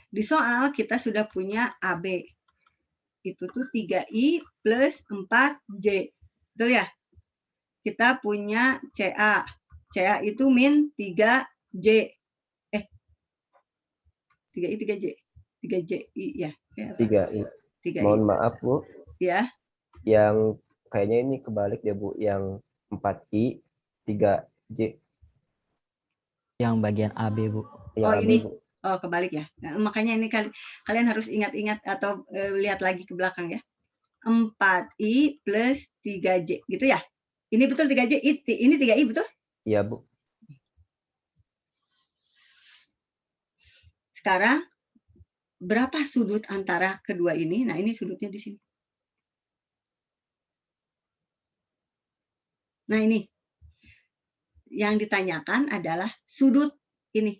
Di soal kita sudah punya AB. Itu tuh 3I plus 4J. Betul ya? Kita punya CA. CA itu min 3J. 3I, 3J. 3JI ya. 3I. 3I. Mohon maaf, Bu. Ya. Yang kayaknya ini kebalik ya, Bu. Yang 4I, 3J. Yang bagian AB, Bu. Yang Oh, AB, ini. Bu. Oh, kebalik ya. Nah, makanya ini kalian harus ingat-ingat atau lihat lagi ke belakang ya. 4I plus 3J. Gitu ya? Ini betul 3J. Ini 3I betul? Iya, Bu. Sekarang berapa sudut antara kedua ini? Nah, ini sudutnya di sini. Nah, ini. Yang ditanyakan adalah sudut ini.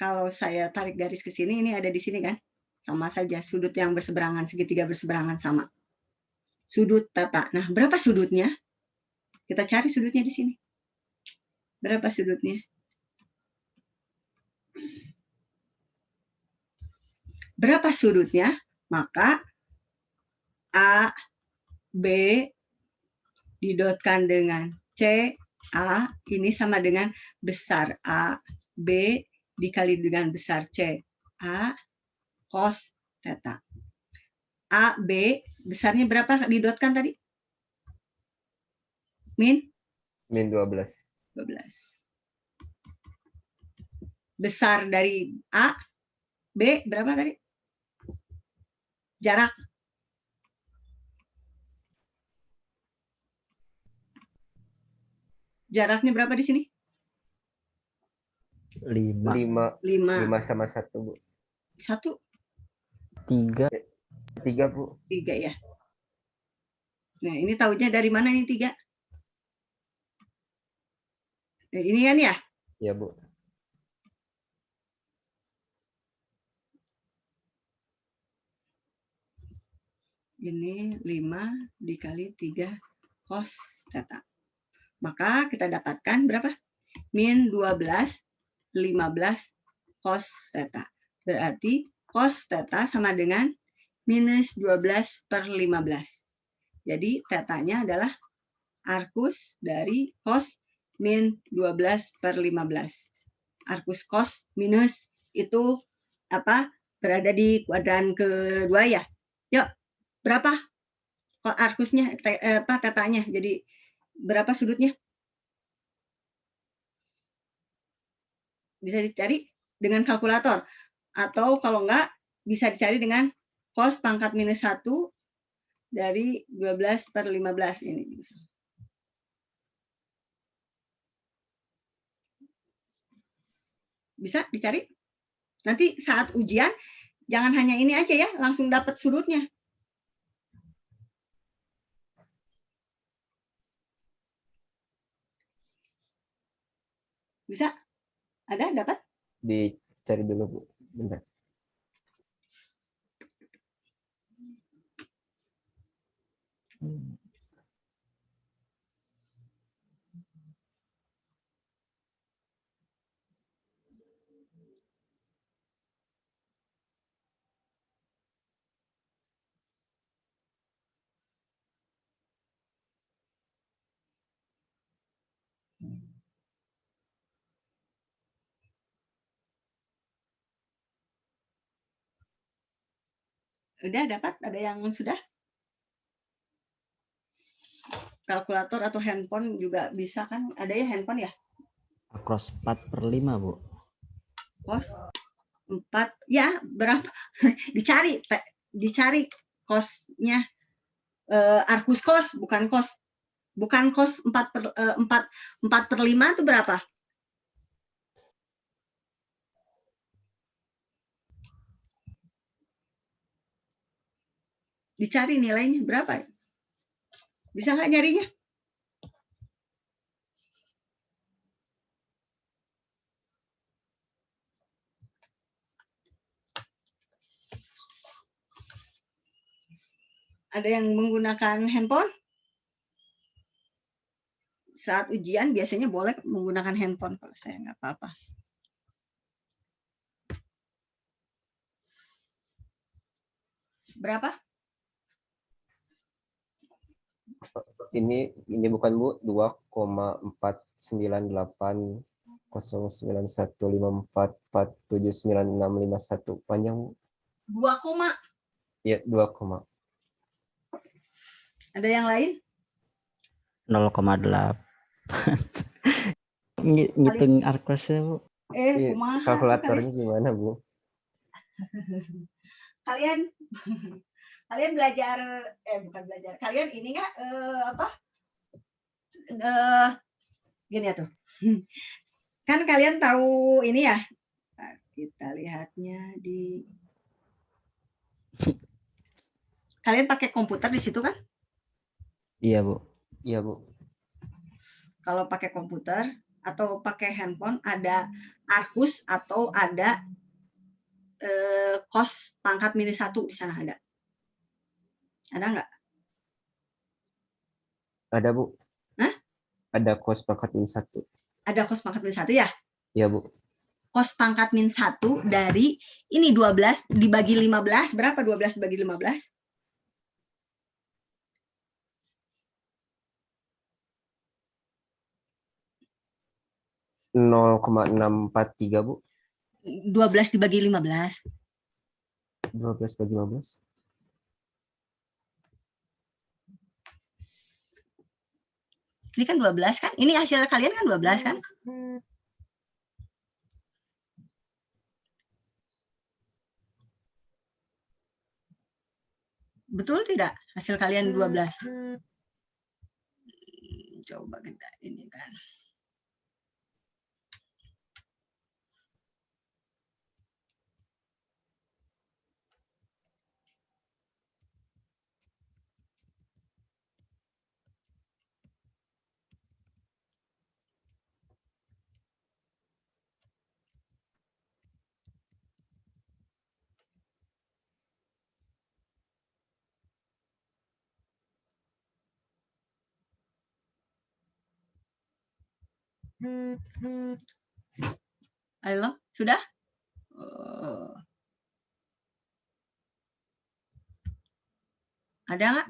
Kalau saya tarik garis ke sini, ini ada di sini kan? Sama saja, sudut yang berseberangan, segitiga berseberangan sama. Sudut theta. Nah, berapa sudutnya? Kita cari sudutnya di sini. Berapa sudutnya? Berapa sudutnya? Maka A, B didotkan dengan C, A, ini sama dengan besar A, B dikali dengan besar C, A, cos theta. A, B, besarnya berapa didotkan tadi? Min 12. 12. Besar dari A, B berapa tadi? Jarak. Jaraknya berapa di sini? 5. 5 sama 1, Bu. 1, 3. 3, Bu. 3 ya. Nah, ini tahunya dari mana ini 3? Nah, ini kan ya? Iya, Bu. Ini 5 dikali 3 cos theta. Maka kita dapatkan berapa? Min 12, 15 cos theta. Berarti cos theta sama dengan minus 12 per 15. Jadi tetanya adalah arcus dari cos min 12 per 15. Arcus cos minus itu apa? Berada di kuadran kedua ya. Yuk, berapa arkusnya, tetanya? Jadi berapa sudutnya? Bisa dicari dengan kalkulator. Atau kalau enggak, bisa dicari dengan cos pangkat minus 1 dari 12 per 15 ini. Bisa dicari? Nanti saat ujian, jangan hanya ini aja ya, langsung dapat sudutnya. Bisa? Ada? Dapat? Dicari dulu, Bu. Bentar. Udah dapat? Ada yang sudah? Kalkulator atau handphone juga bisa kan? Ada ya handphone ya? Across 4/5, Bu. Kos 4. Ya, berapa? Dicari, dicari kosnya. Arkus kos, bukan kos. Bukan kos 4/5 itu berapa? Dicari nilainya berapa? Bisa nggak nyarinya? Ada yang menggunakan handphone? Saat ujian biasanya boleh menggunakan handphone. Kalau saya nggak apa-apa. Berapa? Ini bukan Bu, 2,49809154479651 panjang Bu. 2 koma. Ya, 2, Ada yang lain? 0,8. Ngitung arkosnya, Bu. Ini Kumaha tuh kalkulatornya gimana Bu? kalian kalian belajar bukan belajar. Kalian ini nggak apa? Gini ya tuh. Kan kalian tahu ini ya? Kita lihatnya di kalian pakai komputer di situ kan? Iya, Bu. Iya Bu. Kalau pakai komputer atau pakai handphone ada arkus atau ada kos pangkat minus 1 di sana ada. Ada nggak? Ada Bu. Hah? Ada kos pangkat min 1. Ada kos pangkat minus 1 ya? Iya Bu. Kos pangkat min 1 dari ini 12 dibagi 15. Berapa 12 dibagi 15? 0,643 Bu. 12 dibagi 15. 12 bagi 15. Ini kan 12 kan? Ini hasil kalian kan 12 kan? Betul tidak? Hasil kalian 12. Coba kita ini kan. Halo, sudah? Ada nggak?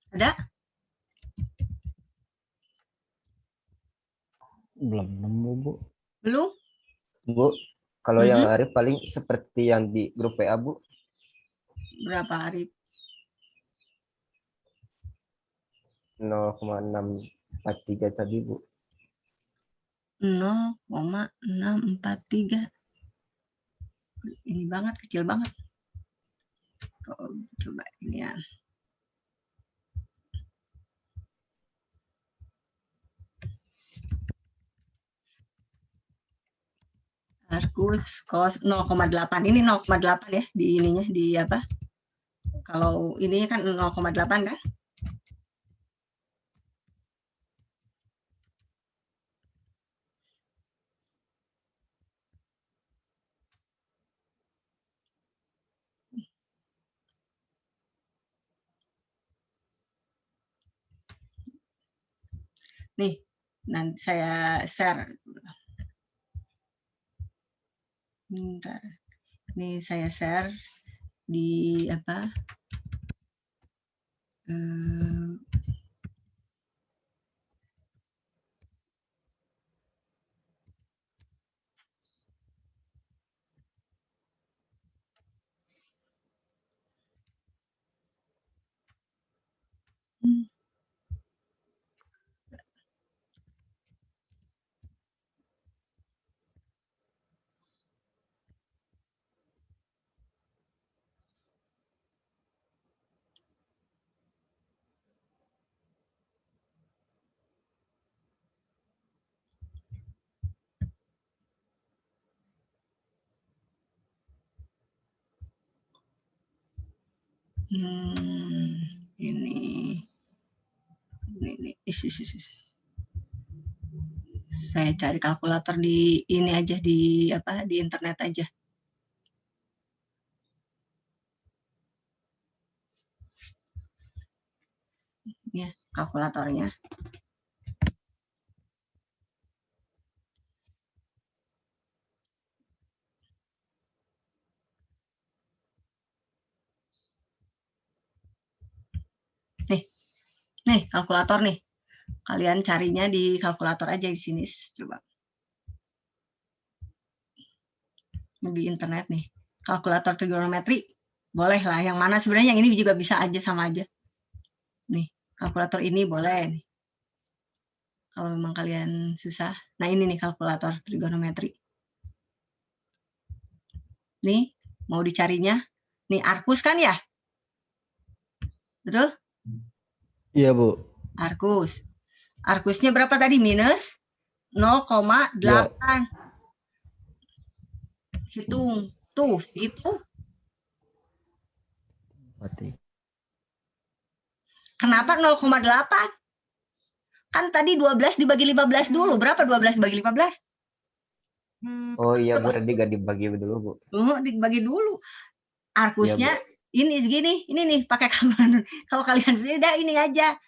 Ada? Belum nemu, Bu. Belum? Bu, kalau yang Arif paling seperti yang di grup WA Bu. Berapa hari? 0,643 tadi Bu. 0,643. Ini banget, kecil banget. Coba ini ya. Arkus kos 0,8. Ini 0,8 ya di ininya di apa? Kalau ininya kan 0,8 kan? Nih, nanti saya share. Bentar. Nih saya share di apa? Ini. Saya cari kalkulator di ini aja di apa di internet aja. Ya, kalkulatornya. Nih kalkulator nih. Kalian carinya di kalkulator aja di sini, coba. Di internet nih. Kalkulator trigonometri. Boleh lah, yang mana sebenarnya yang ini juga bisa aja sama aja. Nih, kalkulator ini boleh nih. Kalau memang kalian susah. Nah, ini nih kalkulator trigonometri. Nih, mau dicarinya. Nih, Arkus kan ya? Betul? Iya, Bu. Arkus. Arkusnya berapa tadi? Minus 0,8. Hitung. Tuh, itu. Berarti. Kenapa 0,8? Kan tadi 12 dibagi 15 dulu. Berapa 12 dibagi 15? Oh iya Bu, tadi gak dibagi dulu Bu. Dibagi dulu. Arkusnya ini segini. Ini nih pakai kalkulator. Kalau kalian sudah ini aja.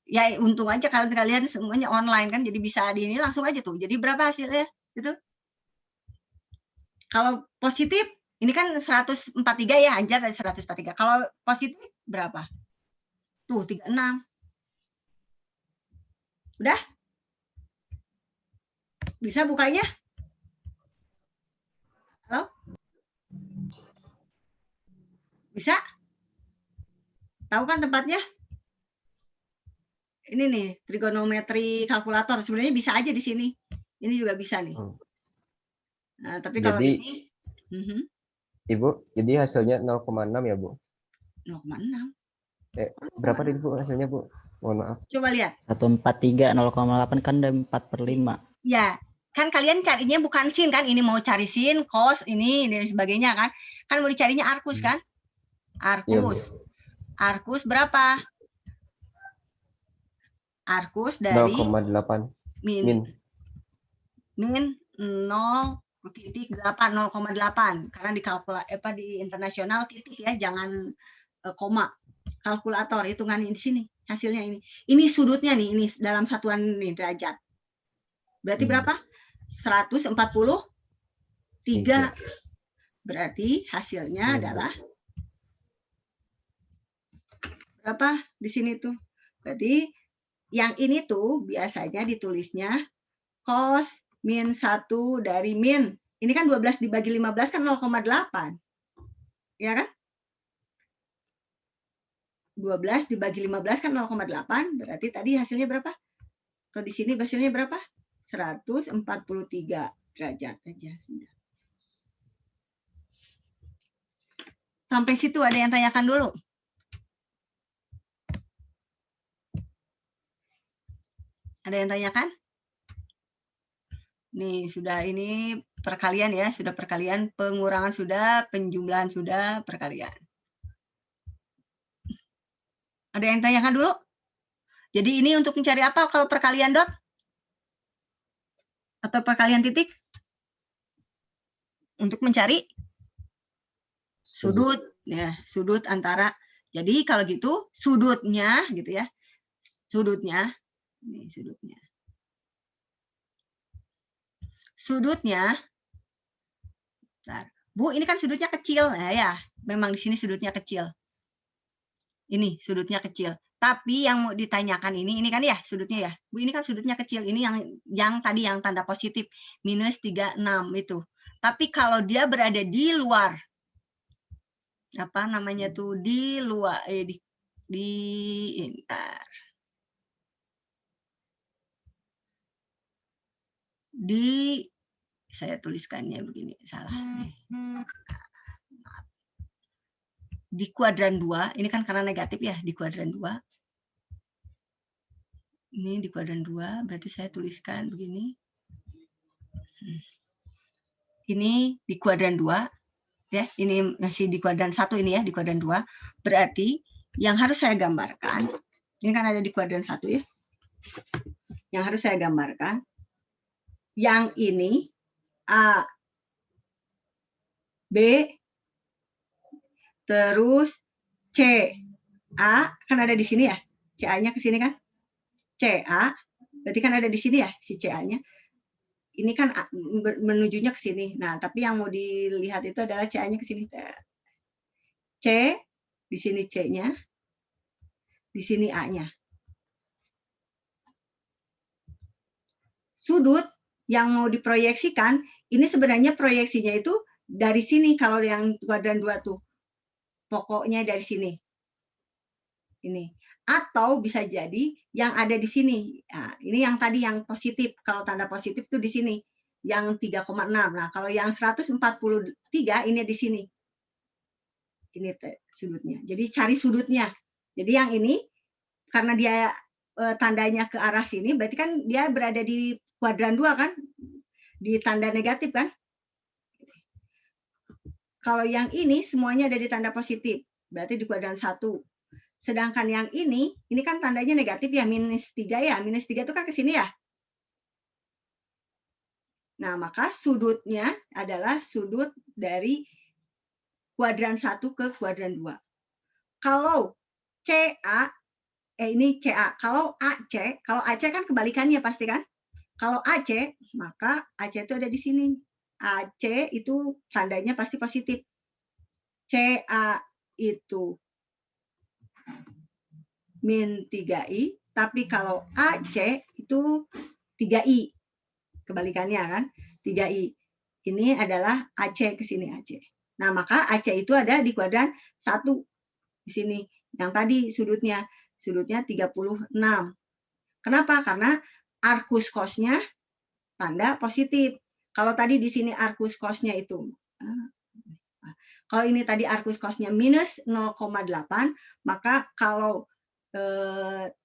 Ya untung aja kalian semuanya online kan, jadi bisa di ini langsung aja tuh. Jadi berapa hasilnya? Gitu. Kalau positif, ini kan 143 ya, Anjar dari 143. Kalau positif berapa? Tuh 36. Udah? Bisa bukanya? Halo? Bisa? Tahu kan tempatnya? Ini nih, trigonometri kalkulator. Sebenarnya bisa aja di sini. Ini juga bisa nih. Nah, tapi kalau Jadi, ini Ibu, jadi hasilnya 0,6 ya Bu? 0,6. Berapa tadi Bu hasilnya Bu? Mohon maaf. Coba lihat. 143 0,8 kan ada 4/5. Ya, kan kalian carinya bukan sin kan? Ini mau cari sin, cos, ini dan sebagainya kan? Kan mau dicarinya arkus kan? Arkus. Arkus berapa? Arkus dari 0,8 min 0,8 karena di di internasional titik ya, jangan koma. Kalkulator hitungan di sini hasilnya ini. Ini sudutnya nih, ini dalam satuan nih derajat. Berarti berapa? 143. Berarti hasilnya adalah berapa di sini tuh? Berarti yang ini tuh biasanya ditulisnya cos min 1 dari min. Ini kan 12 dibagi 15 kan 0,8. Ya kan? 12 dibagi 15 kan 0,8. Berarti tadi hasilnya berapa? Kalau di sini hasilnya berapa? 143 derajat aja. Sampai situ ada yang tanyakan dulu? Ada yang tanyakan? Nih, sudah ini perkalian ya, sudah perkalian, pengurangan sudah, penjumlahan sudah, perkalian. Ada yang tanyakan dulu? Jadi ini untuk mencari apa kalau perkalian dot? Atau perkalian titik? Untuk mencari sudut, ya, sudut antara. Jadi kalau gitu sudutnya gitu ya. sudutnya. Ini sudutnya. Sudutnya, bentar. Bu, ini kan sudutnya kecil. Nah, ya, memang di sini sudutnya kecil. Ini sudutnya kecil. Tapi yang mau ditanyakan ini kan ya sudutnya ya. Bu, ini kan sudutnya kecil. Ini yang tadi yang tanda positif minus 36 itu. Tapi kalau dia berada di luar, apa namanya tuh, di luar, ntar. Saya tuliskannya begini, salah nih. Di kuadran 2, ini kan karena negatif ya, di kuadran 2. Ini di kuadran 2, berarti saya tuliskan begini. Ini di kuadran 2, ya, ini masih di kuadran 1 ini ya, di kuadran 2. Berarti yang harus saya gambarkan, ini kan ada di kuadran 1 ya. Yang harus saya gambarkan, yang ini A, B, terus C, A kan ada di sini ya, CA-nya ke sini kan, CA, berarti kan ada di sini ya si CA-nya. Ini kan menujunya ke sini. Nah, tapi yang mau dilihat itu adalah CA-nya ke sini. C, di sini C-nya, di sini A-nya. Sudut yang mau diproyeksikan, ini sebenarnya proyeksinya itu dari sini kalau yang kuadran 2 tuh. Pokoknya dari sini. Ini. Atau bisa jadi yang ada di sini. Nah, ini yang tadi yang positif. Kalau tanda positif tuh di sini. Yang 3,6. Nah, kalau yang 143 ini di sini. Ini sudutnya. Jadi cari sudutnya. Jadi yang ini karena dia tandanya ke arah sini, berarti kan dia berada di kuadran 2 kan? Di tanda negatif kan? Kalau yang ini semuanya ada di tanda positif. Berarti di kuadran 1. Sedangkan yang ini kan tandanya negatif ya, minus 3 ya. Minus 3 itu kan ke sini ya. Nah, maka sudutnya adalah sudut dari kuadran 1 ke kuadran 2. Kalau CA, ini CA. Kalau AC kan kebalikannya pasti kan. Kalau AC, maka AC itu ada di sini. AC itu tandanya pasti positif. CA itu min 3I, tapi kalau AC itu 3I. Kebalikannya kan, 3I. Ini adalah AC ke sini AC. Nah, maka AC itu ada di kuadran 1 di sini. Yang tadi sudutnya 36. Kenapa? Karena arcus cos-nya tanda positif. Kalau tadi di sini arcus cos-nya itu kalau ini tadi arcus cos-nya minus 0,8, maka kalau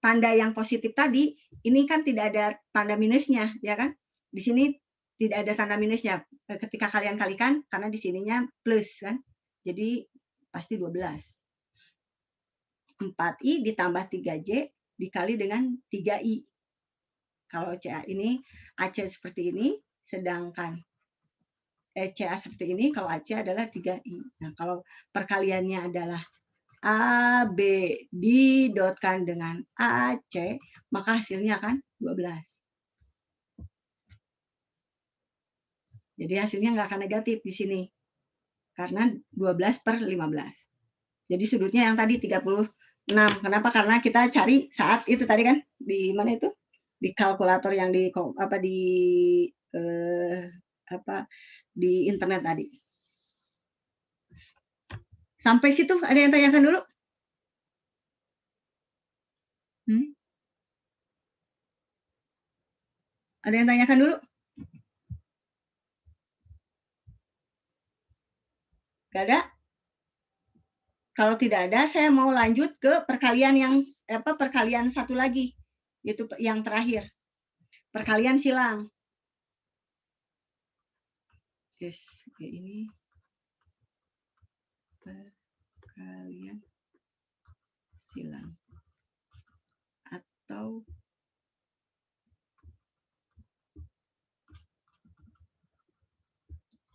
tanda yang positif tadi, ini kan tidak ada tanda minusnya, ya kan? Di sini tidak ada tanda minusnya. Ketika kalian kalikan, karena di sininya plus, kan? Jadi pasti 12. 4I ditambah 3J dikali dengan 3I. Kalau CA ini, AC seperti ini, sedangkan CA seperti ini, kalau AC adalah 3I. Nah, kalau perkaliannya adalah AB didotkan dengan AC, maka hasilnya akan 12. Jadi hasilnya nggak akan negatif di sini. Karena 12/15. Jadi sudutnya yang tadi 36. Kenapa? Karena kita cari saat itu tadi kan, di mana itu? Di kalkulator yang di internet tadi. Sampai situ ada yang tanyakan dulu? Ada yang tanyakan dulu? Gak ada? Kalau tidak ada, saya mau lanjut ke perkalian perkalian satu lagi, yaitu yang terakhir. Perkalian silang. Yes, ini perkalian silang atau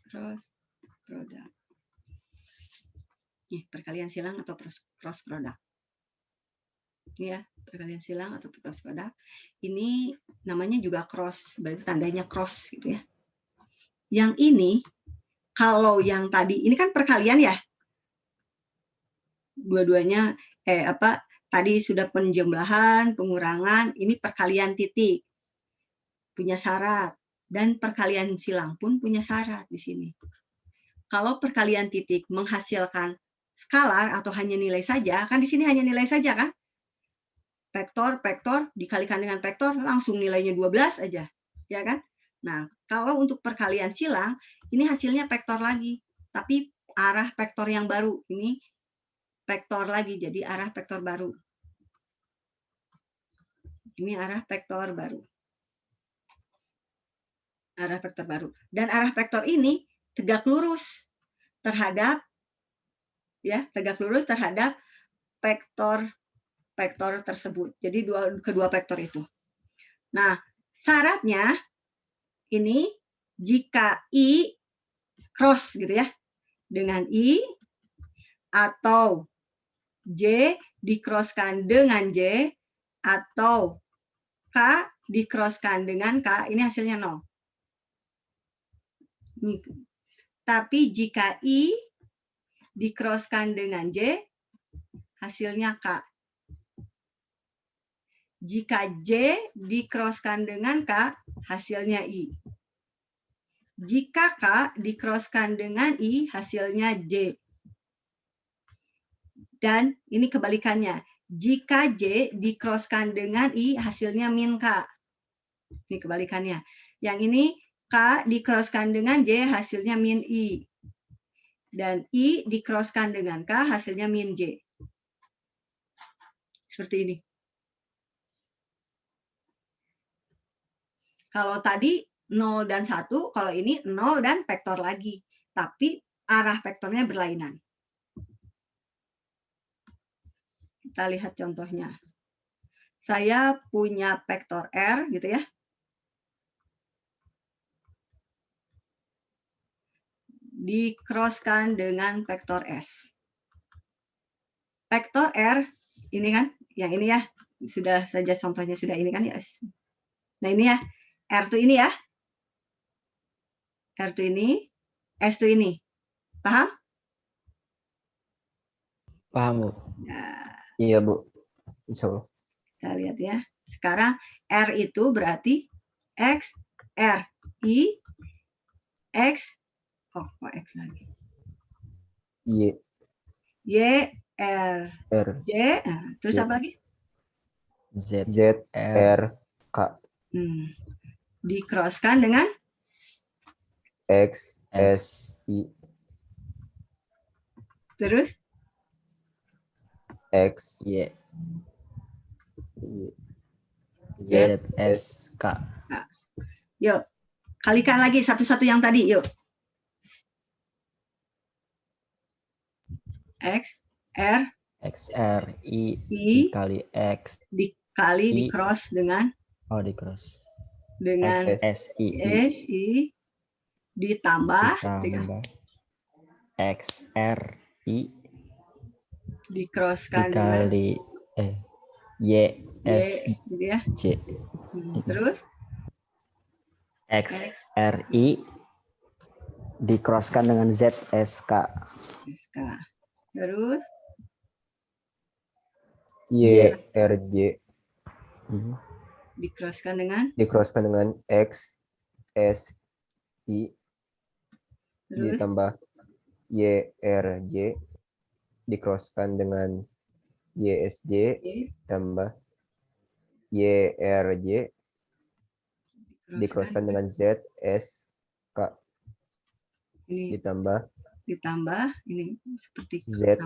cross product. Perkalian silang atau cross product. Ini ya, perkalian silang atau cross product. Ini namanya juga cross, berarti tandanya cross gitu ya. Yang ini, kalau yang tadi, ini kan perkalian ya. Dua-duanya, tadi sudah penjumlahan, pengurangan, ini perkalian titik. Punya syarat. Dan perkalian silang pun punya syarat di sini. Kalau perkalian titik menghasilkan skalar atau hanya nilai saja, kan di sini hanya nilai saja kan? Vektor dikalikan dengan vektor langsung nilainya 12 aja, ya kan? Nah, kalau untuk perkalian silang, ini hasilnya vektor lagi, tapi arah vektor yang baru. Ini vektor lagi, jadi arah vektor baru. Ini arah vektor baru. Arah vektor baru. Dan arah vektor ini tegak lurus terhadap vektor tersebut. Jadi kedua vektor itu. Nah, syaratnya ini jika I cross gitu ya dengan I atau J dicrosskan dengan J atau K dicrosskan dengan K, ini hasilnya 0. Tapi jika I dicrosskan dengan J, hasilnya K. Jika J dicrosskan dengan K, hasilnya I. Jika K dicrosskan dengan I, hasilnya J. Dan ini kebalikannya. Jika J dicrosskan dengan I, hasilnya min K. Ini kebalikannya. Yang ini K dicrosskan dengan J, hasilnya min I. Dan I dicrosskan dengan K, hasilnya min J. Seperti ini. Kalau tadi 0 dan 1, kalau ini 0 dan vektor lagi. Tapi arah vektornya berlainan. Kita lihat contohnya. Saya punya vektor R gitu ya. Dicrosskan dengan vektor S. Vektor R, ini kan, yang ini ya, sudah saja contohnya sudah ini kan ya. Nah ini ya, R itu ini ya. R itu ini, S itu ini. Paham? Paham, Bu. Nah, Iya, Bu. Insya Allah. kita lihat ya. Sekarang R itu berarti X, R, I, X, kok X lagi? Y, Y, R, R, J, nah, terus Y. apa lagi? Z, R, K, Dicrosskan dengan X, S, I, terus X, Y, Y, Z, Z, S, S, K. yuk, kalikan lagi satu-satu yang tadi, yuk. X, R, X, R, I, I, dikali X. dikali I. di cross dengan Oh, di cross. dengan X, S, I. S, I, ditambah X, R, I, dicrosskan dengan dikali Y, S, gitu ya. J. Terus X, R, I, dicrosskan dengan Z, S, K. SK. Terus Y, R, J, dicrosskan dengan X, S, I, terus ditambah Y, R, J, dicrosskan dengan Y, S, J, tambah Y, R, J, dicrosskan dengan Z, S, K, ini ditambah ini seperti Z,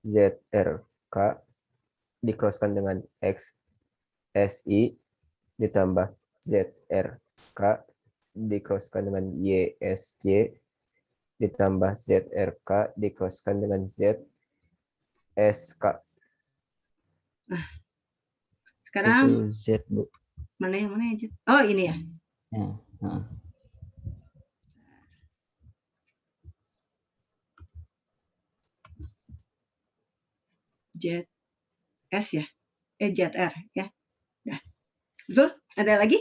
Z, R, K, dicrosskan dengan X, S, I, ditambah Z, R, K, dicrosskan dengan Y, S, J, ditambah Z, R, K, dicrosskan dengan Z, S, K. sekarang Itu Z, Bu. mana yang Z? Oh, ini ya. Ya. Z, S ya. ZR ya. Dah. Betul? Ada lagi?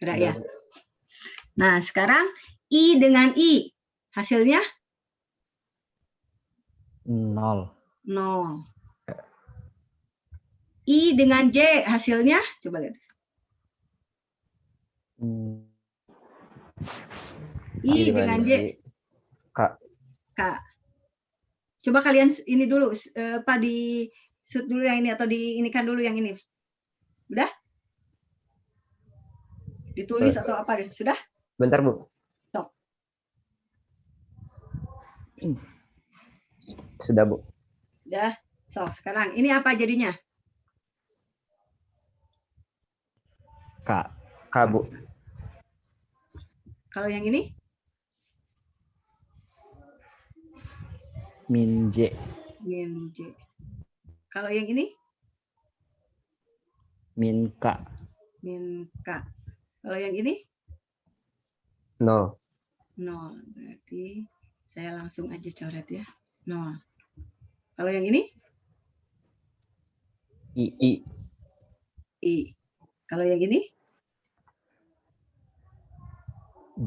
Ada ya. Nah, sekarang I dengan I. Hasilnya 0. 0. I dengan J hasilnya coba lihat. I dengan J K. K. Coba kalian ini dulu Pak di shoot dulu yang ini atau diinikan dulu yang ini. Udah? Ditulis atau apa deh? Sudah? Bentar, Bu. Stop. Sudah, Bu. Udah. So, sekarang ini apa jadinya? K. K, Bu. Kalau yang ini? Min J. Min J. Kalau yang ini? Min K. Min K. Kalau yang ini? 0. 0. Berarti saya langsung aja coret ya. 0. Kalau yang ini? I. I. Kalau yang ini?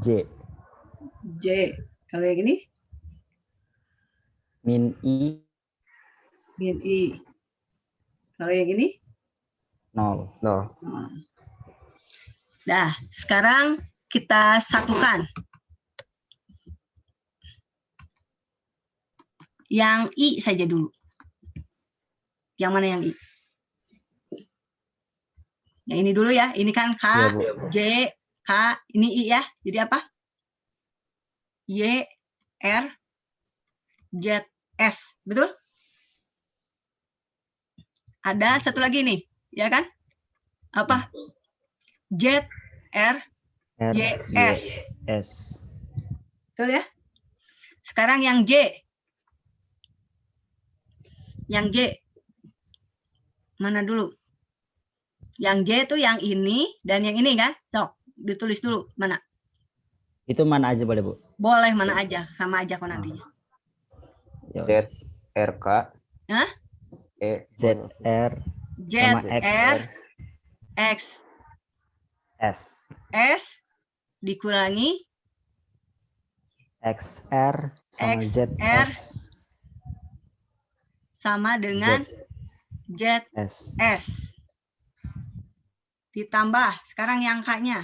J. J. Kalau yang ini? Min I. Min I. Kalau yang ini? 0. 0. Dah, sekarang kita satukan. Yang I saja dulu. Yang mana yang I? Yang ini dulu ya. Ini kan K, Iya, Bu. J, K. Ini I ya. Jadi apa? Y, R, Z, S. Betul? Ada satu lagi nih. Ya kan? Apa? Z, R, R. Y, S. S. Betul ya? Sekarang yang J. Yang J. Mana dulu? Yang J itu yang ini dan yang ini kan? Sok, ditulis dulu. Mana? Itu mana aja boleh, Bu? Boleh mana aja. Sama aja kok nantinya. Ya. Z, R, K. Hah? E. Z, R, Z, sama X. R, X, S. S dikurangi X, R, sama X, Z, R. S. sama dengan Z, S. S. Ditambah sekarang yang K-nya.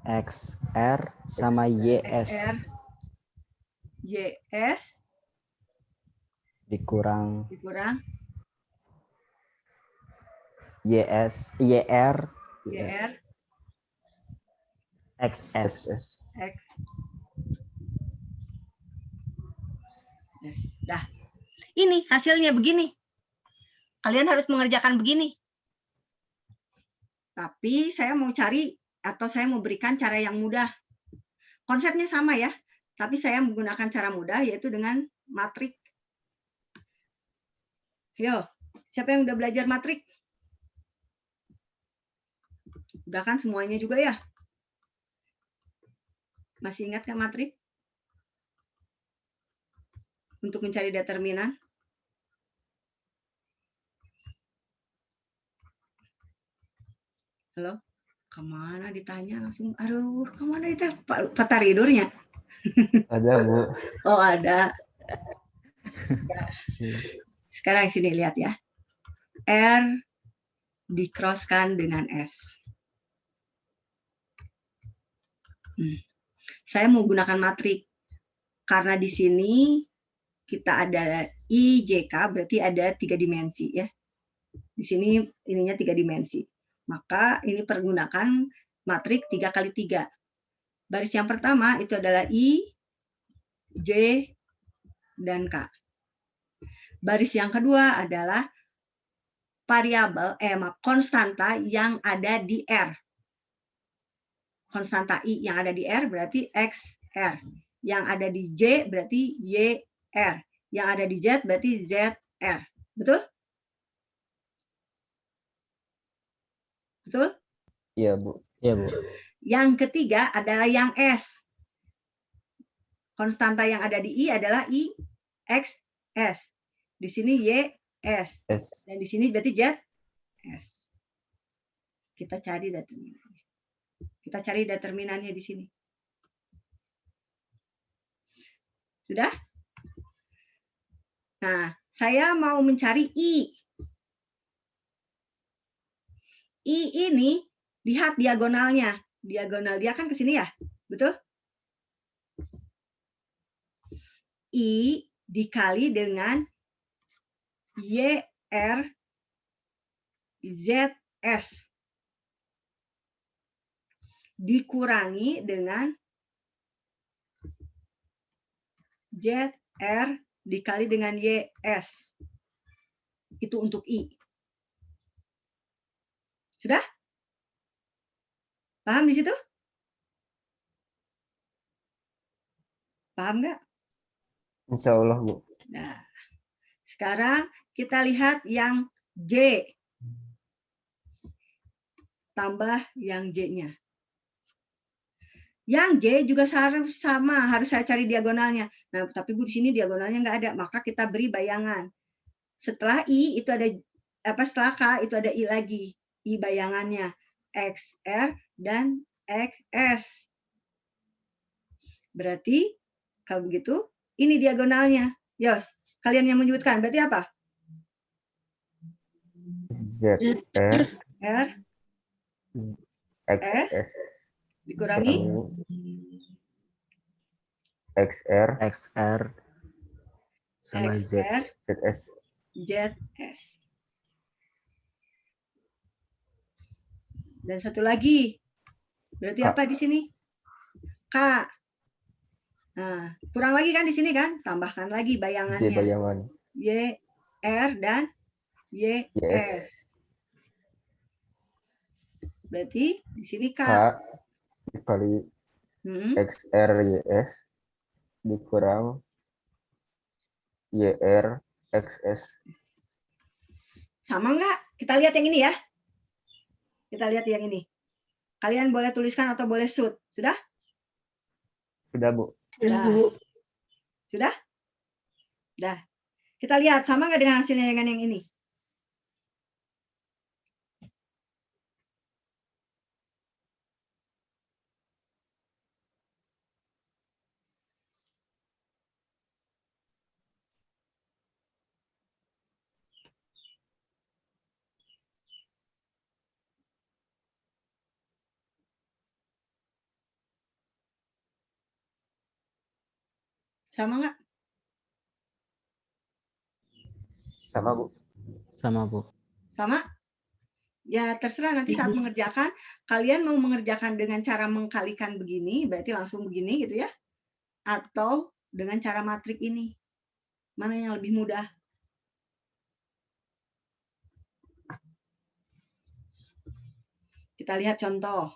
X, R, sama Y, S. XR. Y, S Dikurang dikurang Y, S, Y, R, Y, R, X, S. X. Yes. Dah. Ini hasilnya begini. Kalian harus mengerjakan begini. Tapi saya mau cari atau saya mau berikan cara yang mudah. Konsepnya sama ya, tapi saya menggunakan cara mudah yaitu dengan matrik. Yo, siapa yang udah belajar matrik? Udah kan semuanya juga ya? Masih ingat kan matrik? Untuk mencari determinan. Halo? Kemana ditanya langsung? Aduh, kemana itu? Pak Taridurnya? Ada, Bu. Oh, ada. Sekarang sini lihat ya. R di-crosskan dengan S. Saya mau gunakan matrik. Karena di sini kita ada IJK, berarti ada 3 dimensi ya. Di sini ininya 3 dimensi. Maka ini pergunakan matrik 3 kali 3. Baris yang pertama itu adalah I, J, dan K. Baris yang kedua adalah variabel, konstanta yang ada di R. Konstanta I yang ada di R berarti XR. Yang ada di J berarti YR. Yang ada di Z berarti ZR. Betul? Betul? Iya, Bu. Iya, Bu. Yang ketiga adalah yang S. Konstanta yang ada di I adalah I, X, S. Di sini Y, S. S. Dan di sini berarti Z, S. Kita cari determinannya. Kita cari determinannya di sini. Sudah? Nah, saya mau mencari I. I ini, lihat diagonalnya. Diagonal dia kan ke sini ya? Betul? I dikali dengan YR ZS. Dikurangi dengan ZR dikali dengan YS. Itu untuk I. Sudah? Paham di situ? Paham nggak? Insya Allah, Bu. Nah, sekarang kita lihat yang J. Tambah yang J-nya. Yang J juga harus sama, harus saya cari diagonalnya. Nah, tapi Bu di sini diagonalnya nggak ada, maka kita beri bayangan. Setelah I itu ada setelah K itu ada I lagi. I bayangannya XR dan XS. Berarti kalau begitu ini diagonalnya. Yos, kalian yang menyebutkan berarti apa? ZR R XS dikurangi XR XR sama Z. XR ZS. ZS. Dan satu lagi. Berarti K. apa di sini? K. Nah, kurang lagi kan di sini kan? Tambahkan lagi J bayangannya. bayangan. Y, R, dan Y, YS. S. Berarti di sini K. K dikali Hmm, XR YS dikurang YR XS. sama nggak? Kita lihat yang ini ya. Kita lihat yang ini. Kalian boleh tuliskan atau boleh shoot. Sudah? Sudah, Bu. Sudah, Nah. Bu. Sudah? Dah. Kita lihat sama nggak dengan hasilnya dengan yang ini? Sama nggak? Sama, Bu. Sama, Bu. Sama? Ya terserah nanti saat mengerjakan, kalian mau mengerjakan dengan cara mengkalikan begini, berarti langsung begini gitu ya. Atau dengan cara matrik ini. Mana yang lebih mudah? Kita lihat contoh.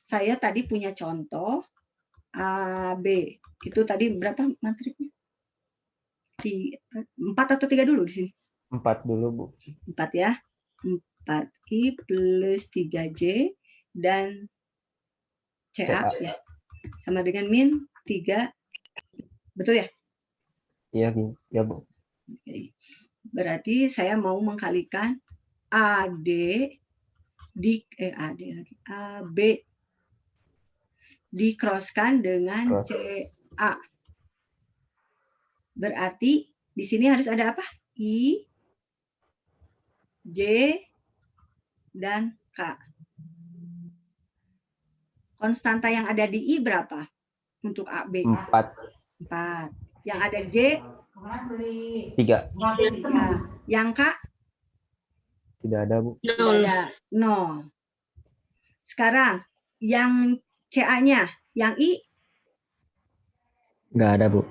Saya tadi punya contoh A, B. Itu tadi berapa matriknya? 4 atau 3 dulu di sini? 4 dulu, Bu. 4 ya. 4I plus 3J dan CA CA. ya. Sama dengan min 3. Betul ya? Iya, Bu. Ya, Bu. Oke. Berarti saya mau mengkalikan AD di AD lagi. AB di-crosskan dengan Cross. CA. Berarti di sini harus ada apa? I, J, dan K. Konstanta yang ada di I berapa? Untuk AB. 4. 4. Yang ada J, 3. ya. Yang K, Tidak ada, Bu. tidak Nol. ada. 0. Sekarang, yang CA-nya, yang I, Nggak ada, Bu.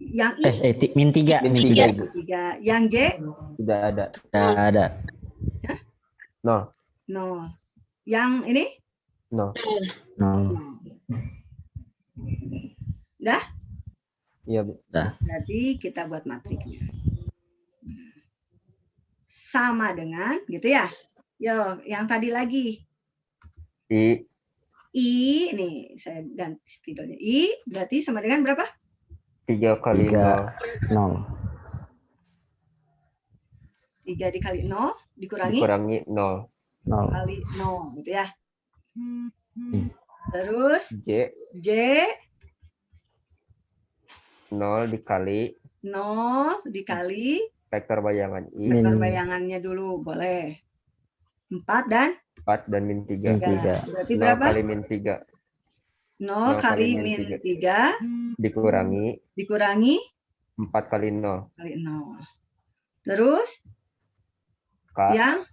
yang I, Min 3. Min Min 3, 3. Bu. 3. Yang J, Tidak ada. Nggak ada. 0. 0. Yang ini, 0. 0. 0. Udah? Iya, Bu. Berarti kita buat matriknya. Sama dengan, gitu ya. Yo, yang tadi lagi. I I, nih saya ganti spidolnya. I berarti sama dengan berapa? 3 kali 3. 0 3 dikali 0 dikurangi dikurangi 0. 0. kali 0 gitu ya. Terus J J 0 dikali 0 dikali vektor bayangan I vektor bayangannya dulu boleh. 4 dan 4 dan min 3. Min 3. Berarti 0 berapa? kali min 3 0 kali min 3 dikurangi 4 kali 0. kali 0. Terus K yang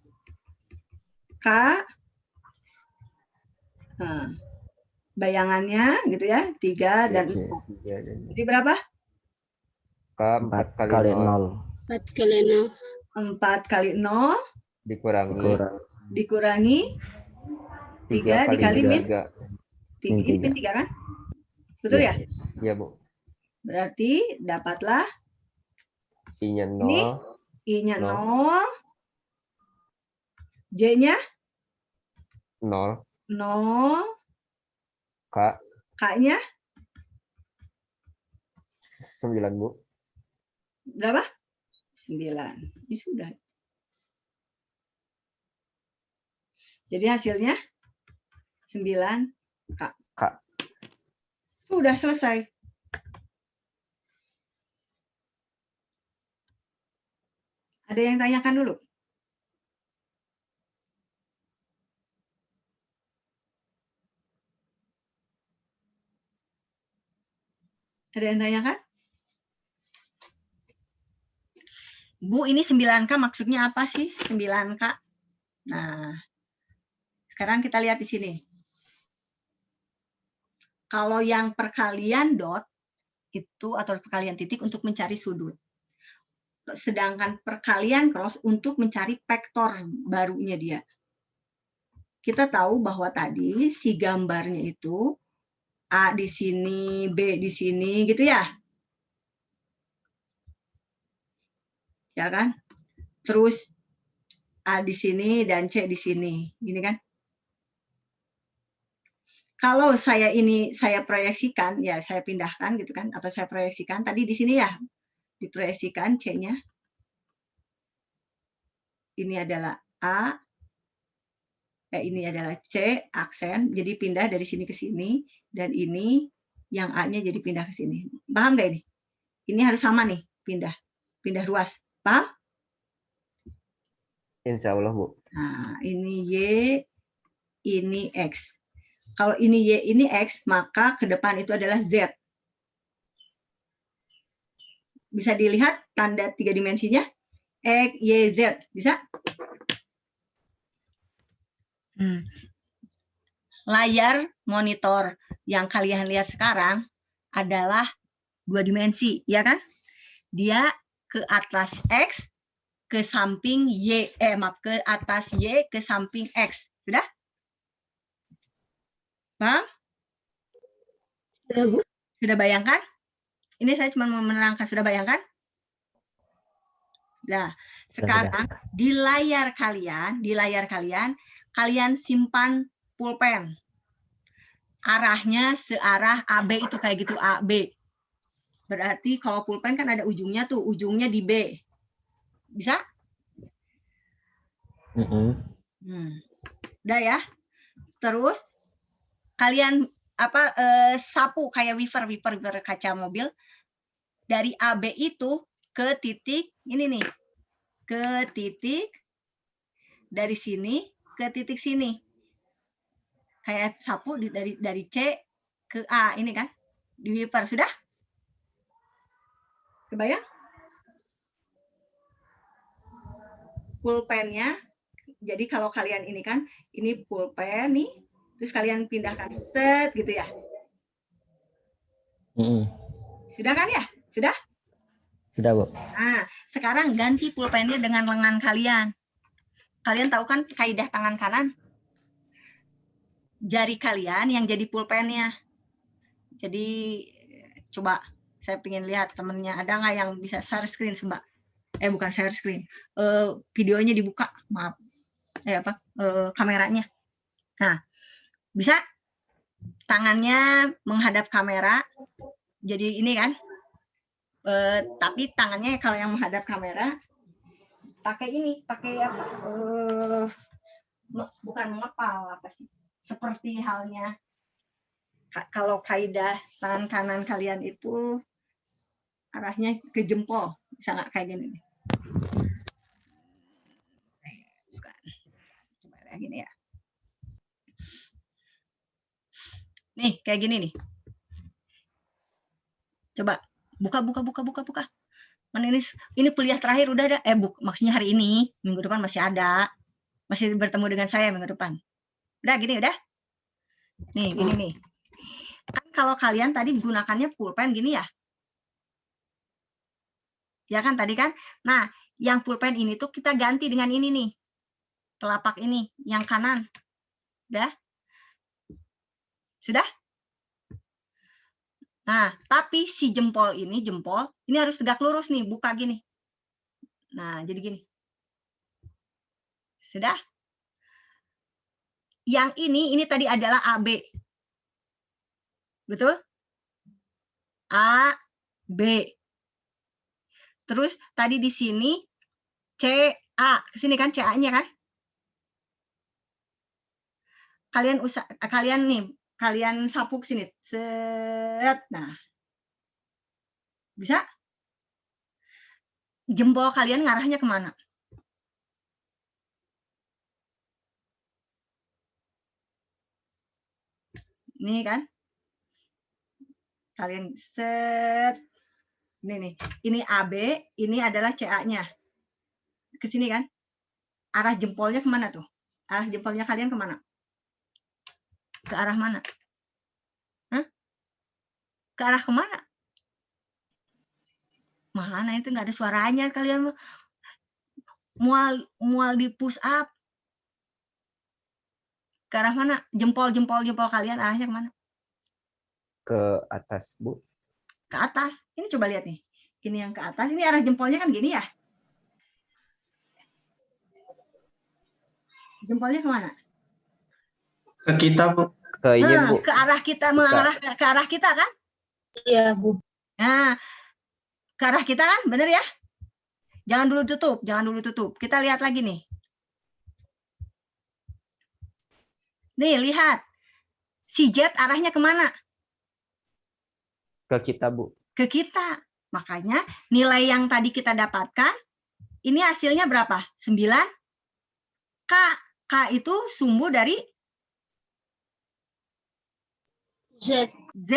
K bayangannya gitu ya, 3 dan 4. Jadi berapa? K 4 kali kali 0 0. 4 kali 0. 4 kali 0 dikurangi 3 dikali min 3. 3. Ini min 3 kan? Betul ya? Iya, Bu. Berarti dapatlah I-nya 0. Ini I-nya 0, J-nya 0. 0, K K-nya 9, Bu. berapa? 9. Ini sudah. Jadi hasilnya 9 K. Sudah selesai. Ada yang tanyakan dulu? Ada yang tanyakan? Bu, ini 9K maksudnya apa sih? 9K. Nah, sekarang kita lihat di sini. Kalau yang perkalian dot itu atau perkalian titik untuk mencari sudut. Sedangkan perkalian cross untuk mencari vektor barunya dia. Kita tahu bahwa tadi si gambarnya itu A di sini, B di sini gitu ya. Ya kan? Terus A di sini dan C di sini. Gini kan? Kalau saya proyeksikan, ya saya pindahkan gitu kan, atau saya proyeksikan tadi di sini ya, diproyeksikan C-nya. Ini adalah A, ini adalah C, aksen, jadi pindah dari sini ke sini, dan ini yang A-nya jadi pindah ke sini. Paham nggak ini? Ini harus sama nih, pindah ruas. Paham? Insya Allah, Bu. Nah, ini Y, ini X. Kalau ini Y, ini X, maka ke depan itu adalah Z. Bisa dilihat tanda 3 dimensinya? X, Y, Z. Bisa? Layar monitor yang kalian lihat sekarang adalah 2 dimensi, ya kan? Dia ke atas X, ke samping Y, ke atas Y, ke samping X. Sudah? Paham? Sudah, Bu. Sudah bayangkan? Ini saya cuma mau menerangkan, sudah bayangkan? Nah, sekarang di layar kalian, kalian simpan pulpen. Arahnya searah AB itu kayak gitu, AB. Berarti kalau pulpen kan ada ujungnya tuh, ujungnya di B. Bisa? Udah ya. Terus kalian sapu kayak wiper kaca mobil dari AB itu ke titik ini nih, ke titik dari sini ke titik sini, kayak sapu dari C ke A ini kan, di wiper. Sudah kebayang? Pulpennya, jadi kalau kalian ini kan, ini pulpen nih, terus kalian pindahkan set gitu ya. Sudah kan ya? Sudah? Sudah, Bu. Nah, sekarang ganti pulpennya dengan lengan kalian. Kalian tahu kan kaidah tangan kanan? Jari kalian yang jadi pulpennya. Jadi, coba saya pengen lihat temennya. Ada nggak yang bisa share screen, Mbak? Bukan share screen. Videonya dibuka, maaf. Kameranya. Nah, bisa? tangannya menghadap kamera. Jadi ini kan, tapi tangannya kalau yang menghadap kamera pakai ini, pakai apa? Bukan mengepal, apa sih? Seperti halnya kalau kaidah tangan kanan kalian itu arahnya ke jempol, bisa nggak kayak gini? Bukan. Coba kayak gini ya. Nih, kayak gini nih. Coba buka. Mana ini kuliah terakhir udah ada. Maksudnya hari ini, minggu depan masih ada. Masih bertemu dengan saya minggu depan. Udah gini udah. Nih, gini nih. Kan kalau kalian tadi gunakannya pulpen gini ya. Ya kan tadi kan? Nah, yang pulpen ini tuh kita ganti dengan ini nih. Telapak ini, yang kanan. Udah? Sudah? Nah, tapi si jempol ini harus tegak lurus nih, buka gini. Nah, jadi gini. Sudah? Yang ini tadi adalah AB. Betul? A, B. Terus tadi di sini CA. Kesini kan CA-nya kan? Kalian sapu ke sini. Set. Nah. Bisa? Jempol kalian ngarahnya kemana? Ini kan? Kalian set. Ini nih. Ini AB, ini adalah CA-nya. Ke sini kan? Arah jempolnya kemana tuh? Arah jempolnya kalian kemana? Ke arah mana? Hah? Ke arah kemana? Mana itu nggak ada suaranya kalian mual di push up. Ke arah mana? Jempol kalian arahnya kemana? Ke atas, Bu. Ke atas. Ini coba lihat nih. Ini yang ke atas. Ini arah jempolnya kan gini ya? Jempolnya kemana? Ke kita, Bu. Ke ini, Bu. Ke arah kita, mengarah ke arah kita kan? Iya, Bu. Nah, ke arah kita kan, bener ya? Jangan dulu tutup. Kita lihat lagi nih. Nih, lihat. Si jet arahnya kemana? Ke kita, Bu. Ke kita. Makanya nilai yang tadi kita dapatkan, ini hasilnya berapa? 9 K. K itu sumbu dari Z. Z.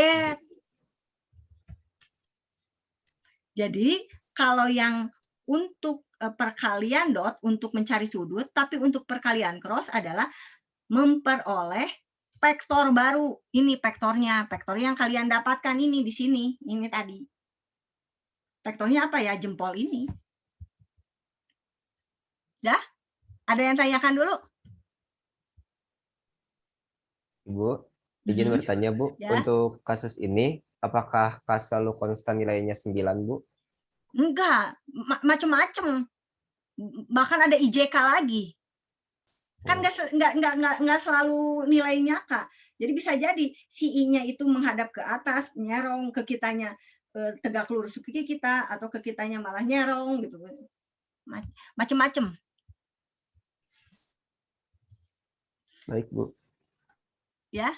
Jadi kalau yang untuk perkalian dot untuk mencari sudut, tapi untuk perkalian cross adalah memperoleh vektor baru. Ini vektornya, vektor yang kalian dapatkan ini di sini, ini tadi. Vektornya apa ya? Jempol ini. Dah? Ada yang tanyakan dulu? Ibu, izin bertanya, Bu. Ya. Untuk kasus ini, apakah K selalu konstan nilainya 9, Bu? Enggak, macam-macam. Bahkan ada IJK lagi. Kan nggak selalu nilainya Kak. Jadi bisa jadi si I-nya itu menghadap ke atas, nyerong ke kitanya tegak lurus ke kita, atau ke kitanya malah nyerong gitu. Macam-macam. Baik, Bu. Ya.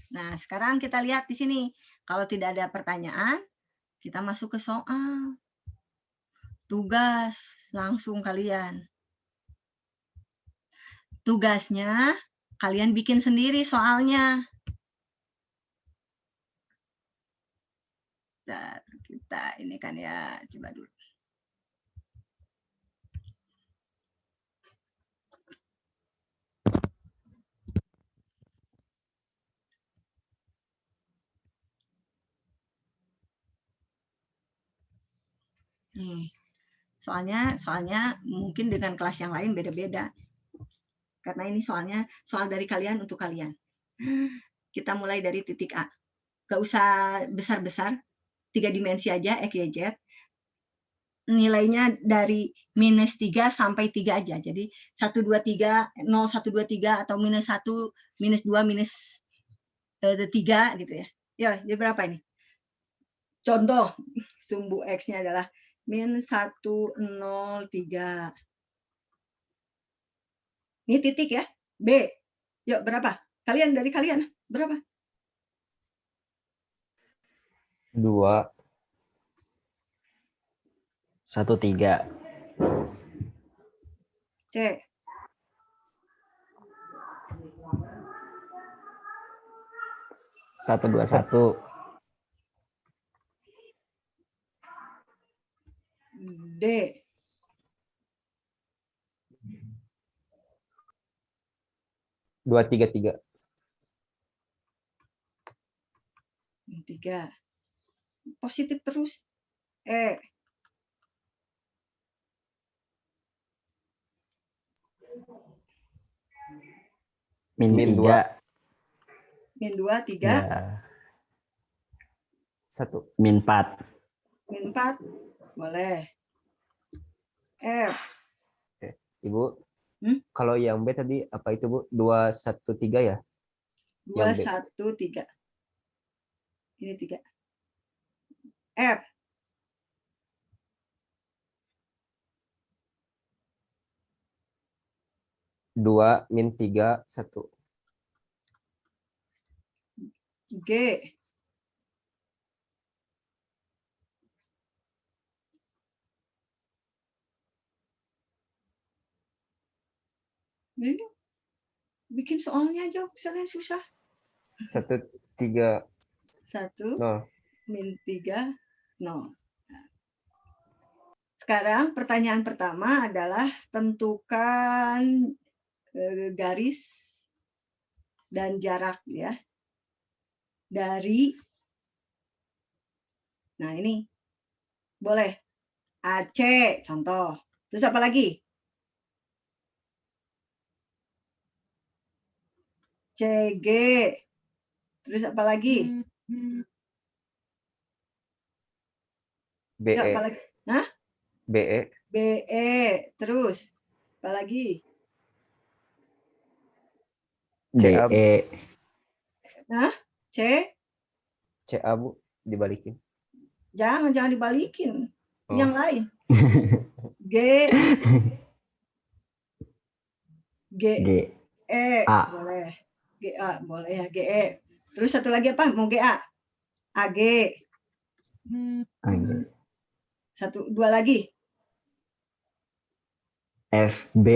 Nah, sekarang kita lihat di sini. Kalau tidak ada pertanyaan, kita masuk ke soal. Tugas langsung kalian. Tugasnya kalian bikin sendiri soalnya. Bentar, kita ini kan ya, coba dulu. Nih, soalnya mungkin dengan kelas yang lain beda-beda. Karena ini soal dari kalian untuk kalian. Kita mulai dari titik A. Gak usah besar-besar, 3 dimensi aja, X, Y, Z. Nilainya dari -3 sampai 3 aja. Jadi 1, 2, 3, 0, 1, 2, 3, atau -1, -2, ada 3 gitu ya. Ya, jadi berapa ini? Contoh, sumbu X-nya adalah min 103. Ini titik ya, B. Yuk, berapa? Dari kalian, berapa? 2, 13. C. 121. D. 233. 3. Positif terus. E. Min Min 3. Min 2, 3. Ya. 1. Min 4. Min 4. Boleh. F. Ibu, Hmm? kalau yang B tadi apa itu, Bu? 213 ya? 2, Yang B. 1, 3. Ini 3. F. 2 min 3, 1. G. 'Bikin soalnya aja kalian susah. 1, 3, 1 0. min 3, 0. Sekarang pertanyaan pertama adalah tentukan garis dan jarak ya dari, nah ini boleh AC contoh. Terus apa lagi? CG. Terus apa lagi? BE. Ya, apa lagi? Hah? BE. BE. Terus apa lagi? CA. DE. Hah? C? CA, Bu, dibalikin. Jangan dibalikin. Oh. Yang lain. G. G. G. E. A. Boleh. GA. Boleh ya. GE. Terus satu lagi apa? Mau GA? AG. Anjir. 1, 2 lagi. FB.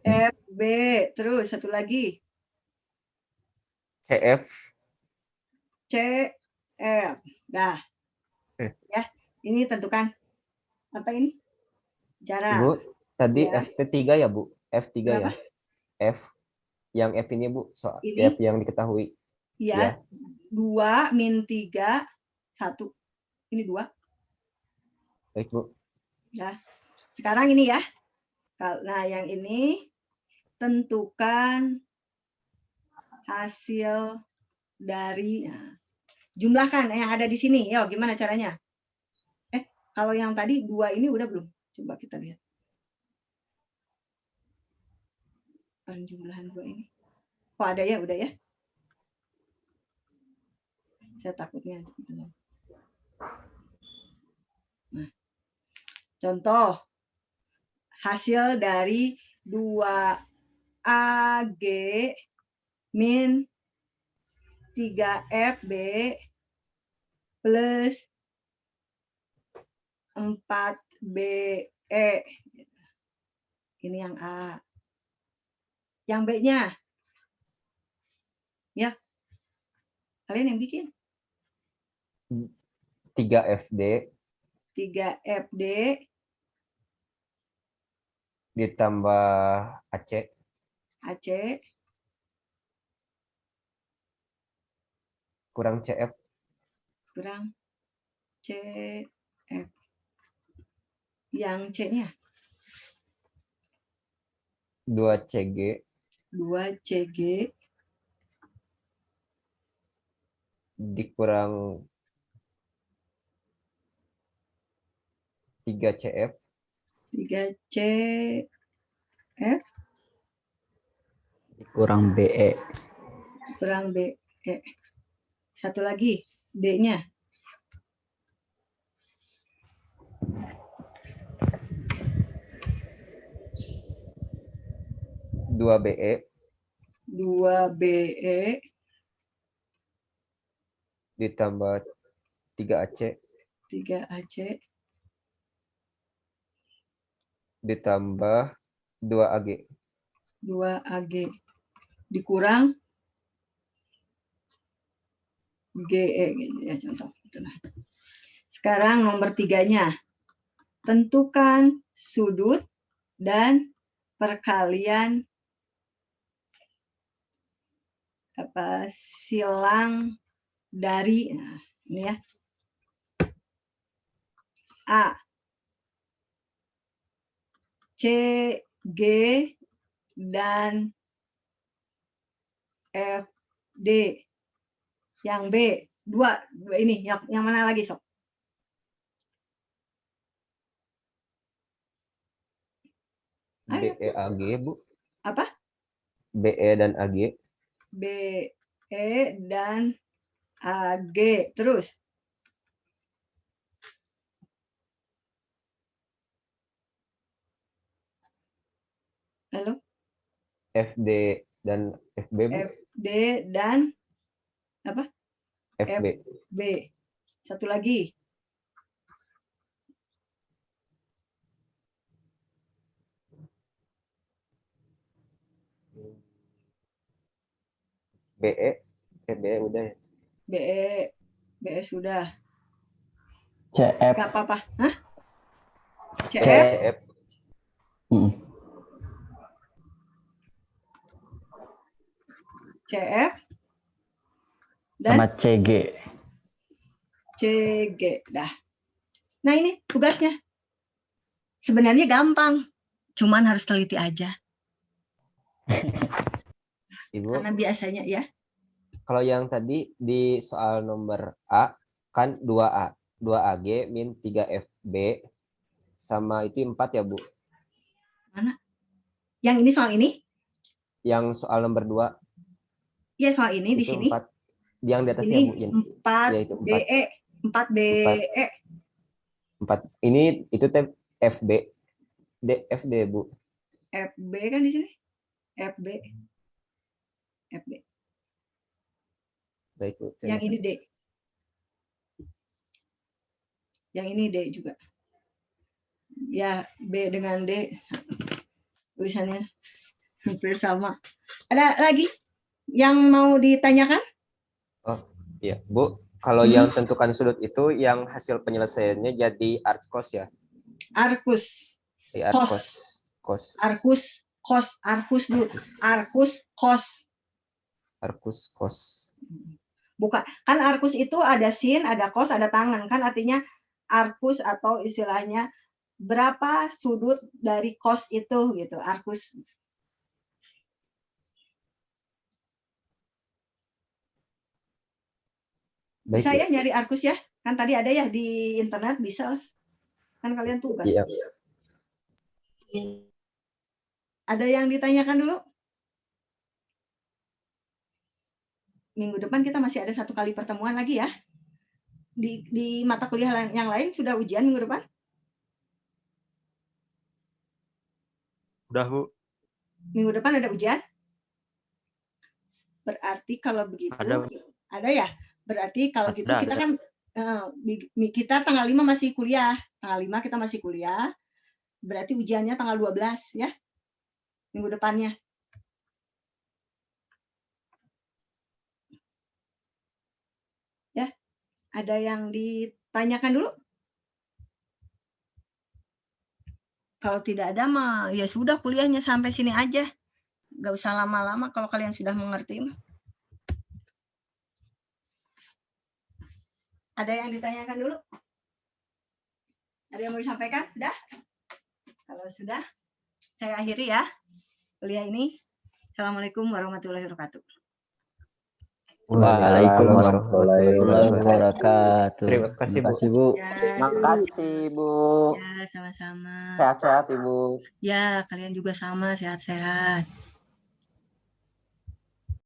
FB. Terus satu lagi. CF. CF. Dah. Ya. Ini tentukan. Apa ini? Jarak. Ibu, tadi Ya. FT3 ya, Bu? F3 Berapa? ya? F. Yang F ini, Bu, soal Ini? F yang diketahui. Ya. 2 min 3, 1. Ini 2. Baik, Bu. Ya. Sekarang ini ya. Nah, yang ini tentukan hasil dari, nah, jumlahkan yang ada di sini. Yo, gimana caranya? Kalau yang tadi 2 ini udah belum? Coba kita lihat. Penjumlahan 2 ini. Oh, ada ya, udah ya. Saya takutnya belum. Nah, contoh hasil dari 2AG min 3FB plus 4BE. Ini yang A. Yang B-nya. Ya. Kalian yang bikin. 3FD 3FD ditambah AC AC kurang CF kurang CF. Yang C-nya 2CG 2CG dikurang 3CF 3CF Kurang BE. kurang BE. E. Satu lagi, D-nya. Dua BE 2BE ditambah 3AC 3AC ditambah 2AG 2AG dikurang GE gitu ya contoh. Itulah. Sekarang nomor 3-nya. Tentukan sudut dan perkalian silang dari, nah ini ya, A, C, G, dan F, D. Yang B, dua ini, yang mana lagi Sob? Ayo. BEAG Bu. Apa? BE dan AG. BE dan AG. Terus. Halo? FD dan FB Bu. FD dan apa? FB. FB. Satu lagi. BE. BE udah ya. BE sudah. CF. Gak apa-apa. Hah? CF? CF. CF dan Sama CG. CG. Dah. Nah ini tugasnya. Sebenarnya gampang. Cuman harus teliti aja. Ibu, Karena biasanya ya. kalau yang tadi di soal nomor A kan 2A. 2AG min 3FB sama itu 4 ya Bu. Mana? Yang ini soal ini? Yang soal nomor 2 Iya soal ini di itu sini. 4. Yang di atasnya Ini Bu. Yang, 4 ya, itu 4. BE. 4 BE. 4. Ini itu tab FB. FD Bu. FB kan di sini? FB. FB. Baik Bu. Yang ini D. Yang ini D juga. Ya, B dengan D. Tulisannya hampir sama. Ada lagi yang mau ditanyakan? Iya, Bu. Kalau yang tentukan sudut itu yang hasil penyelesaiannya jadi arcos ya? Arcus. Arcos. Cos. Arcus. Cos. Arcus dulu. Arcus. Cos. Arcus cos. Bukan. Kan arcus itu ada sin, ada cos, ada tangan. Kan artinya arcus atau istilahnya berapa sudut dari cos itu gitu. Arcus. Baik, Bisa ya nyari arcus ya? Kan tadi ada ya di internet, bisa lah. Kan kalian tugas. Iya. Ada yang ditanyakan dulu? Minggu depan kita masih ada 1 kali pertemuan lagi ya. Di mata kuliah yang lain sudah ujian minggu depan? Udah, Bu. Minggu depan ada ujian? Berarti kalau begitu, ada ya? Berarti kalau gitu kita kan, kita tanggal 5 masih kuliah. Tanggal 5 kita masih kuliah, berarti ujiannya tanggal 12 ya? Minggu depannya. Ya, ada yang ditanyakan dulu? Kalau tidak ada mah ya sudah kuliahnya sampai sini aja. Nggak usah lama-lama kalau kalian sudah mengerti. Ada yang ditanyakan dulu? Ada yang mau disampaikan? Sudah? Kalau sudah, saya akhiri ya kuliah ini. Assalamualaikum warahmatullahi wabarakatuh. Waalaikumsalam warahmatullahi wabarakatuh. Terima kasih, Bu. Bu. Ya, Terima kasih Bu. ya sama-sama. Sehat-sehat Ibu. Ya, kalian juga sama, sehat-sehat.